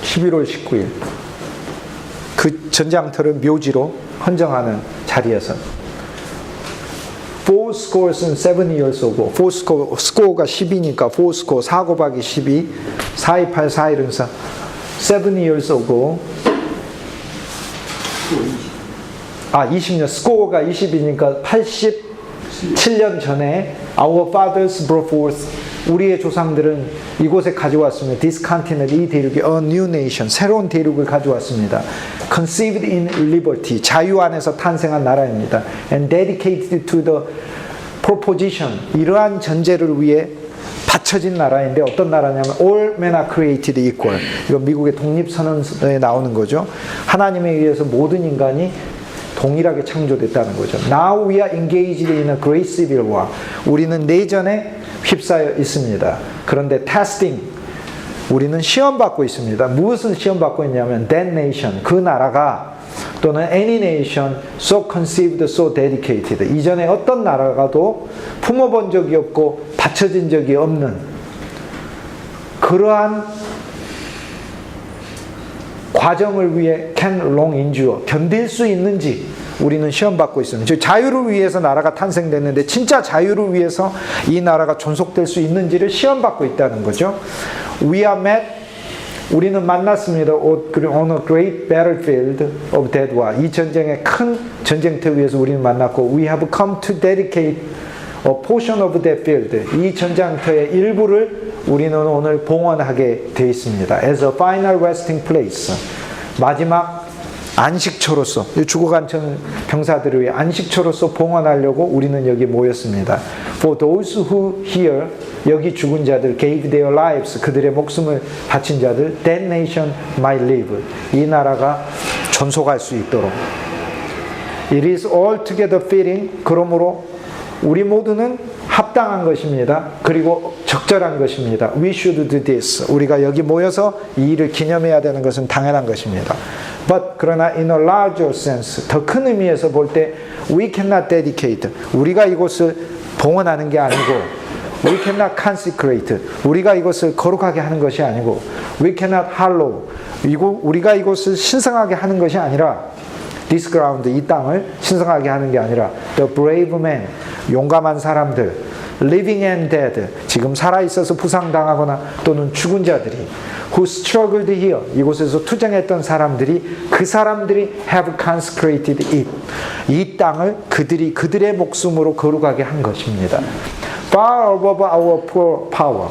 11월 19일 그 전장터를 묘지로 헌정하는 자리에서 four scores and 7 years ago, four score가 10이니까 four score 4 곱하기 12 428 4일은서 7 years ago 20년 score가 20이니까 87년 전에 our fathers brought forth 우리의 조상들은 이곳에 가져왔습니다. This continent, 이 대륙이 a new nation, 새로운 대륙을 가져왔습니다. Conceived in liberty, 자유 안에서 탄생한 나라입니다. And dedicated to the proposition, 이러한 전제를 위해 바쳐진 나라인데 어떤 나라냐면 All men are created equal. 이거 미국의 독립선언서에 나오는 거죠. 하나님에 의해서 모든 인간이 동일하게 창조됐다는 거죠. Now we are engaged in a great civil war. 우리는 내전에 휩싸여 있습니다. 그런데 testing, 우리는 시험받고 있습니다. 무엇을 시험받고 있냐면 that nation, 그 나라가 또는 any nation so conceived, so dedicated. 이전에 어떤 나라가도 품어본 적이 없고 바쳐진 적이 없는 그러한 과정을 위해 can long endure, 견딜 수 있는지 우리는 시험받고 있습니다. 즉 자유를 위해서 나라가 탄생됐는데 진짜 자유를 위해서 이 나라가 존속될 수 있는지를 시험받고 있다는 거죠. We are met, 우리는 만났습니다. On a great battlefield of that war. 이 전쟁의 큰 전쟁터 위에서 우리는 만났고 We have come to dedicate a portion of that field. 이 전장터의 일부를 우리는 오늘 봉헌하게 되어 있습니다. As a final resting place. 마지막 안식처로서 죽어간 병사들을 위해 안식처로서 봉헌하려고 우리는 여기 모였습니다. For those who here, 여기 죽은 자들, gave their lives, 그들의 목숨을 바친 자들, that nation might live. 이 나라가 존속할 수 있도록. It is altogether fitting. 그러므로 우리 모두는 합당한 것입니다. 그리고 적절한 것입니다. We should do this. 우리가 여기 모여서 이 일을 기념해야 되는 것은 당연한 것입니다. But 그러나 in a larger sense, 더 큰 의미에서 볼 때 we cannot dedicate. 우리가 이곳을 봉헌하는 게 아니고 we cannot consecrate. 우리가 이것을 거룩하게 하는 것이 아니고 we cannot hallow. 우리가 이곳을 신성하게 하는 것이 아니라 this ground, 이 땅을 신성하게 하는 게 아니라 the brave man, 용감한 사람들, living and dead, 지금 살아있어서 부상당하거나 또는 죽은 자들이 who struggled here, 이곳에서 투쟁했던 사람들이 그 사람들이 have consecrated it. 이 땅을 그들의 목숨으로 거룩하게 한 것입니다. Far above our poor power.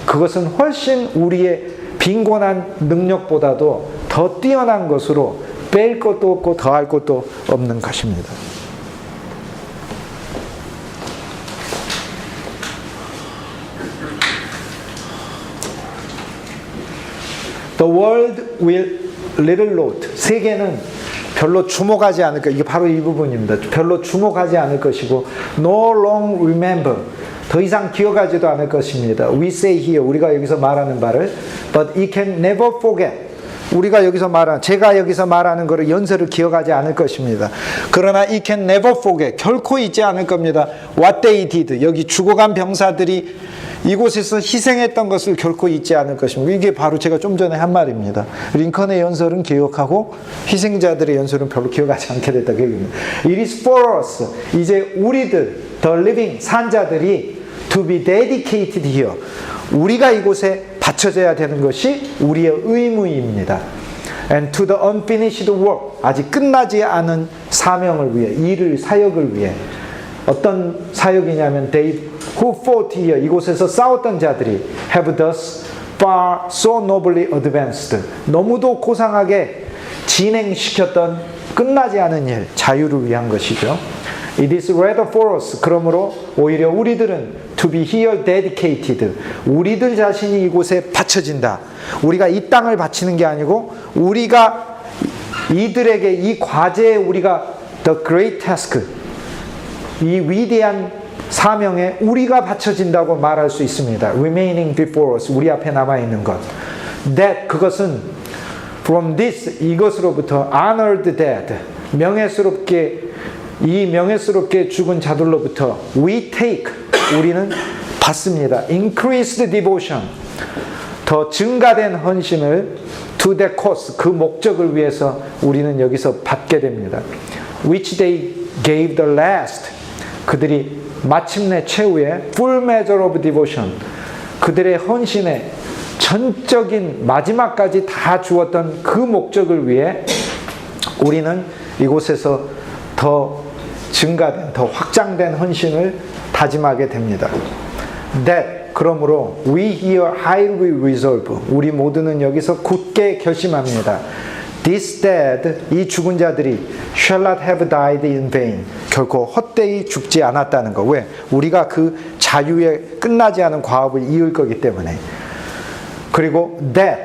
그것은 훨씬 우리의 빈곤한 능력보다도 더 뛰어난 것으로 뺄 것도 없고 더할 것도 없는 것입니다. The world will little note. 세계는 별로 주목하지 않을 것. 이게 바로 이 부분입니다. 별로 주목하지 않을 것이고 no long remember. 더 이상 기억하지도 않을 것입니다. We say here. 우리가 여기서 말하는 바를 but it can never forget. 우리가 여기서 말하는, 제가 여기서 말하는 것을 연설을 기억하지 않을 것입니다. 그러나 it can never forget. 결코 잊지 않을 겁니다. What they did. 여기 죽어간 병사들이 이곳에서 희생했던 것을 결코 잊지 않을 것입니다. 이게 바로 제가 좀 전에 한 말입니다. 링컨의 연설은 기억하고 희생자들의 연설은 별로 기억하지 않게 됐다. 그 얘기입니다. It is for us. 이제 우리들, the living, 산자들이 to be dedicated here. 우리가 이곳에 바쳐져야 되는 것이 우리의 의무입니다. And to the unfinished work. 아직 끝나지 않은 사명을 위해, 일을, 사역을 위해. 어떤 사역이냐면 they who fought here. 이곳에서 싸웠던 자들이 have thus far so nobly advanced. 너무도 고상하게 진행시켰던 끝나지 않은 일, 자유를 위한 것이죠. It is rather for us. 그러므로 오히려 우리들은 to be here dedicated. 우리들 자신이 이곳에 바쳐진다. 우리가 이 땅을 바치는 게 아니고 우리가 이들에게 이 과제에 우리가 the great task, 이 위대한 사명에 우리가 바쳐진다고 말할 수 있습니다. Remaining before us. 우리 앞에 남아있는 것. That 그것은 from this 이것으로부터 honored dead. 명예스럽게 죽은 자들로부터 we take 우리는 받습니다. Increased devotion 더 증가된 헌신을 to that cause 그 목적을 위해서 우리는 여기서 받게 됩니다. Which they gave the last 그들이 마침내 최후의 full measure of devotion 그들의 헌신의 전적인 마지막까지 다 주었던 그 목적을 위해 우리는 이곳에서 더 증가된, 더 확장된 헌신을 다짐하게 됩니다. That, 그러므로 we here highly resolve, 우리 모두는 여기서 굳게 결심합니다. This dead, 이 죽은 자들이 shall not have died in vain, 결코 헛되이 죽지 않았다는 거. 왜? 우리가 그 자유에 끝나지 않은 과업을 이을 거기 때문에. 그리고 that,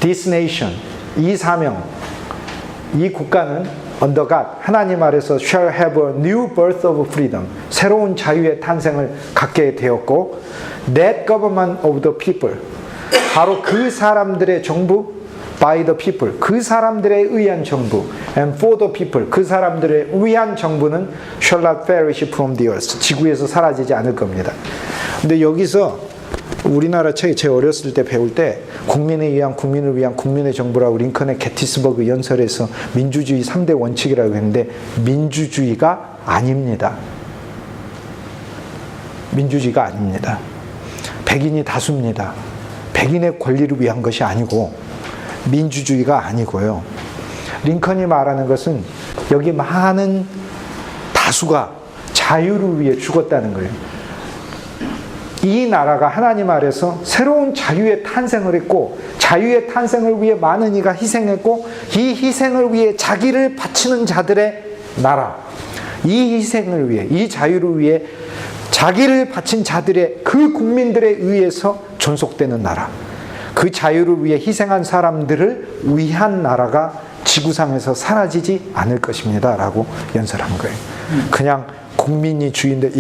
this nation, 이 사명, 이 국가는 under God, 하나님 아래서 shall have a new birth of freedom, 새로운 자유의 탄생을 갖게 되었고, that government of the people, 바로 그 사람들의 정부, by the people, 그 사람들에 의한 정부, and for the people, 그 사람들에 의한 정부는 shall not perish from the earth, 지구에서 사라지지 않을 겁니다. 근데 여기서 우리나라 책에 제 어렸을 때 배울 때 국민에 의한 국민을 위한 국민의 정부라고 링컨의 게티스버그 연설에서 민주주의 3대 원칙이라고 했는데 민주주의가 아닙니다. 민주주의가 아닙니다. 백인이 다수입니다. 백인의 권리를 위한 것이 아니고 민주주의가 아니고요. 링컨이 말하는 것은 여기 많은 다수가 자유를 위해 죽었다는 거예요. 이 나라가 하나님 아래서 새로운 자유의 탄생을 했고 자유의 탄생을 위해 많은 이가 희생했고 이 희생을 위해 자기를 바치는 자들의 나라, 이 희생을 위해, 이 자유를 위해 자기를 바친 자들의 그 국민들에 의해서 존속되는 나라, 그 자유를 위해 희생한 사람들을 위한 나라가 지구상에서 사라지지 않을 것입니다 라고 연설한 거예요. 그냥 국민이 주인들,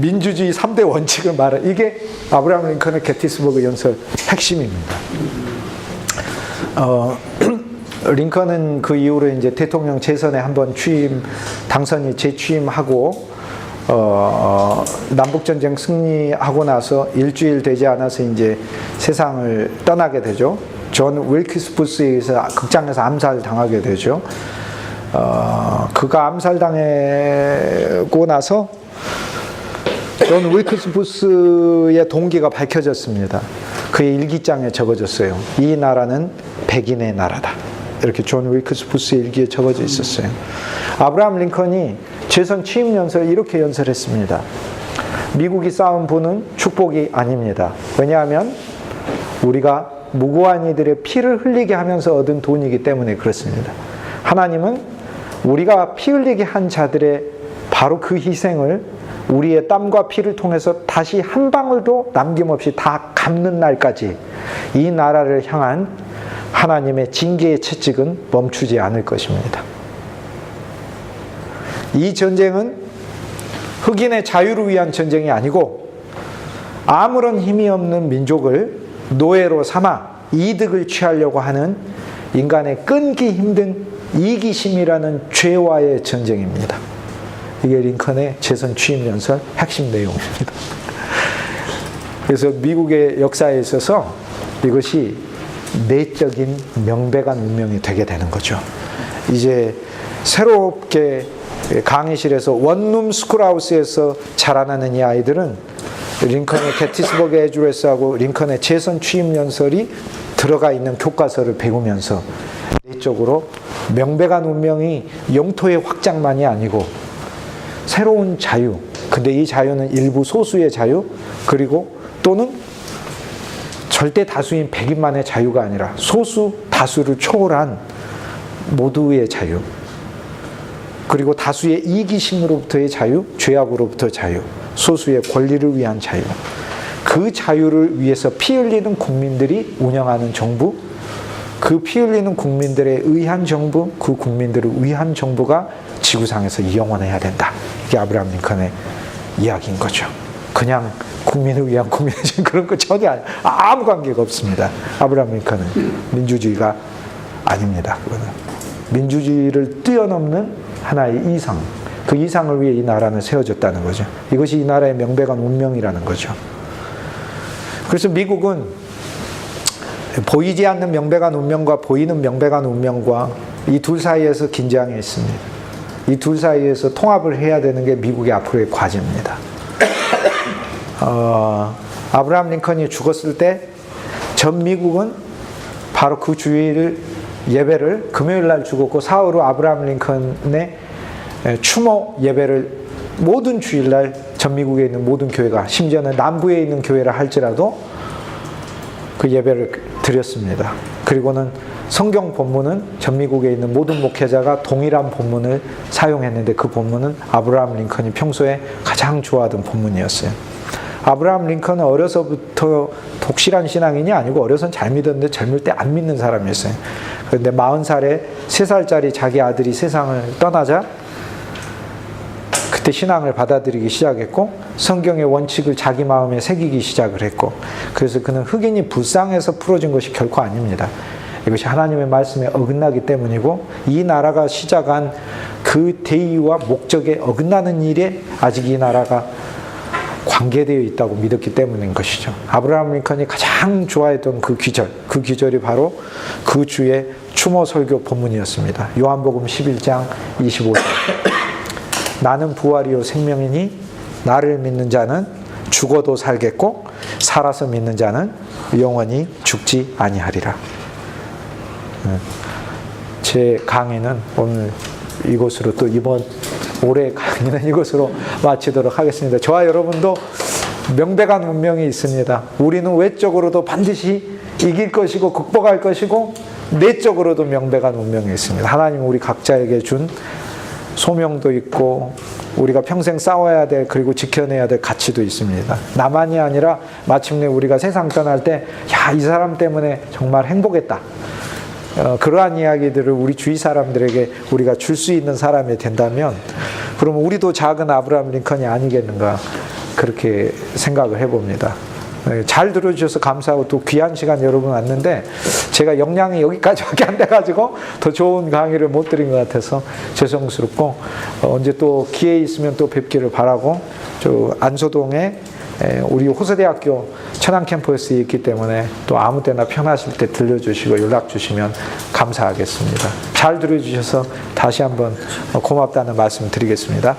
민주주의 3대 원칙을 말해. 이게 아브라함 링컨의 게티스버그 연설 핵심입니다. 링컨은 그 이후로 이제 대통령 재선에 한번 당선이 재취임하고, 남북전쟁 승리하고 나서 일주일 되지 않아서 이제 세상을 떠나게 되죠. 존 윌키스 부스에서 극장에서 암살당하게 되죠. 그가 암살당하고 나서 존 윌키스 부스의 동기가 밝혀졌습니다. 그의 일기장에 적어졌어요. 이 나라는 백인의 나라다. 이렇게 존 윌키스 부스의 일기에 적어져 있었어요. 아브라함 링컨이 재선 취임 연설을 이렇게 연설했습니다. 미국이 쌓은 부는 축복이 아닙니다. 왜냐하면 우리가 무고한 이들의 피를 흘리게 하면서 얻은 돈이기 때문에 그렇습니다. 하나님은 우리가 피 흘리게 한 자들의 바로 그 희생을 우리의 땀과 피를 통해서 다시 한 방울도 남김없이 다 갚는 날까지 이 나라를 향한 하나님의 징계의 채찍은 멈추지 않을 것입니다. 이 전쟁은 흑인의 자유를 위한 전쟁이 아니고 아무런 힘이 없는 민족을 노예로 삼아 이득을 취하려고 하는 인간의 끊기 힘든 이기심이라는 죄와의 전쟁입니다. 이게 링컨의 재선 취임 연설 핵심 내용입니다. 그래서 미국의 역사에 있어서 이것이 내적인 명백한 운명이 되게 되는 거죠. 이제 새롭게 강의실에서 원룸 스쿨하우스에서 자라나는 이 아이들은 링컨의 게티스버그 애드레스하고 링컨의 재선 취임 연설이 들어가 있는 교과서를 배우면서 내적으로 명백한 운명이 영토의 확장만이 아니고 새로운 자유, 근데 이 자유는 일부 소수의 자유, 그리고 또는 절대 다수인 백인만의 자유가 아니라 소수 다수를 초월한 모두의 자유, 그리고 다수의 이기심으로부터의 자유, 죄악으로부터의 자유, 소수의 권리를 위한 자유, 그 자유를 위해서 피 흘리는 국민들이 운영하는 정부, 그 피 흘리는 국민들에 의한 정부, 그 국민들을 위한 정부가 지구상에서 영원해야 된다. 이게 아브라함 링컨의 이야기인 거죠. 그냥 국민을 위한 국민의식 그런 거 전혀 아무 관계가 없습니다. 아브라함 링컨은 민주주의가 아닙니다. 그거는 민주주의를 뛰어넘는 하나의 이상, 그 이상을 위해 이 나라는 세워졌다는 거죠. 이것이 이 나라의 명백한 운명이라는 거죠. 그래서 미국은 보이지 않는 명백한 운명과 보이는 명백한 운명과 이 둘 사이에서 긴장해 있습니다. 이 둘 사이에서 통합을 해야 되는 게 미국의 앞으로의 과제입니다. 아브라함 링컨이 죽었을 때 전 미국은 바로 그 주일 예배를 금요일 날 죽었고 사흘 후 아브라함 링컨의 추모 예배를 모든 주일날 전 미국에 있는 모든 교회가, 심지어는 남부에 있는 교회라 할지라도 그 예배를 드렸습니다. 그리고는 성경 본문은 전 미국에 있는 모든 목회자가 동일한 본문을 사용했는데 그 본문은 아브라함 링컨이 평소에 가장 좋아하던 본문이었어요. 아브라함 링컨은 어려서부터 독실한 신앙인이 아니고 어려서는 잘 믿었는데 젊을 때 안 믿는 사람이었어요. 그런데 40살에 3살짜리 자기 아들이 세상을 떠나자 그때 신앙을 받아들이기 시작했고 성경의 원칙을 자기 마음에 새기기 시작을 했고, 그래서 그는 흑인이 불쌍해서 풀어진 것이 결코 아닙니다. 이것이 하나님의 말씀에 어긋나기 때문이고 이 나라가 시작한 그 대의와 목적에 어긋나는 일에 아직 이 나라가 관계되어 있다고 믿었기 때문인 것이죠. 아브라함 링컨이 가장 좋아했던 그 귀절이 바로 그 주의 추모 설교 본문이었습니다. 요한복음 11장 25절. 나는 부활이요 생명이니 나를 믿는 자는 죽어도 살겠고 살아서 믿는 자는 영원히 죽지 아니하리라. 제 강의는 오늘 이것으로 또 이번 올해 강의는 이것으로 마치도록 하겠습니다. 저와 여러분도 명백한 운명이 있습니다. 우리는 외적으로도 반드시 이길 것이고 극복할 것이고 내적으로도 명백한 운명이 있습니다. 하나님 우리 각자에게 준 소명도 있고 우리가 평생 싸워야 될, 그리고 지켜내야 될 가치도 있습니다. 나만이 아니라 마침내 우리가 세상 떠날 때 야, 이 사람 때문에 정말 행복했다. 그러한 이야기들을 우리 주위 사람들에게 우리가 줄 수 있는 사람이 된다면 그러면 우리도 작은 아브라함 링컨이 아니겠는가, 그렇게 생각을 해봅니다. 잘 들어주셔서 감사하고 또 귀한 시간 여러분 왔는데 제가 역량이 여기까지밖에 안 돼가지고 더 좋은 강의를 못 드린 것 같아서 죄송스럽고 언제 또 기회 있으면 또 뵙기를 바라고, 저 안소동에 우리 호서대학교 천안 캠퍼스에 있기 때문에 또 아무 때나 편하실 때 들려주시고 연락 주시면 감사하겠습니다. 잘 들어주셔서 다시 한번 고맙다는 말씀 드리겠습니다.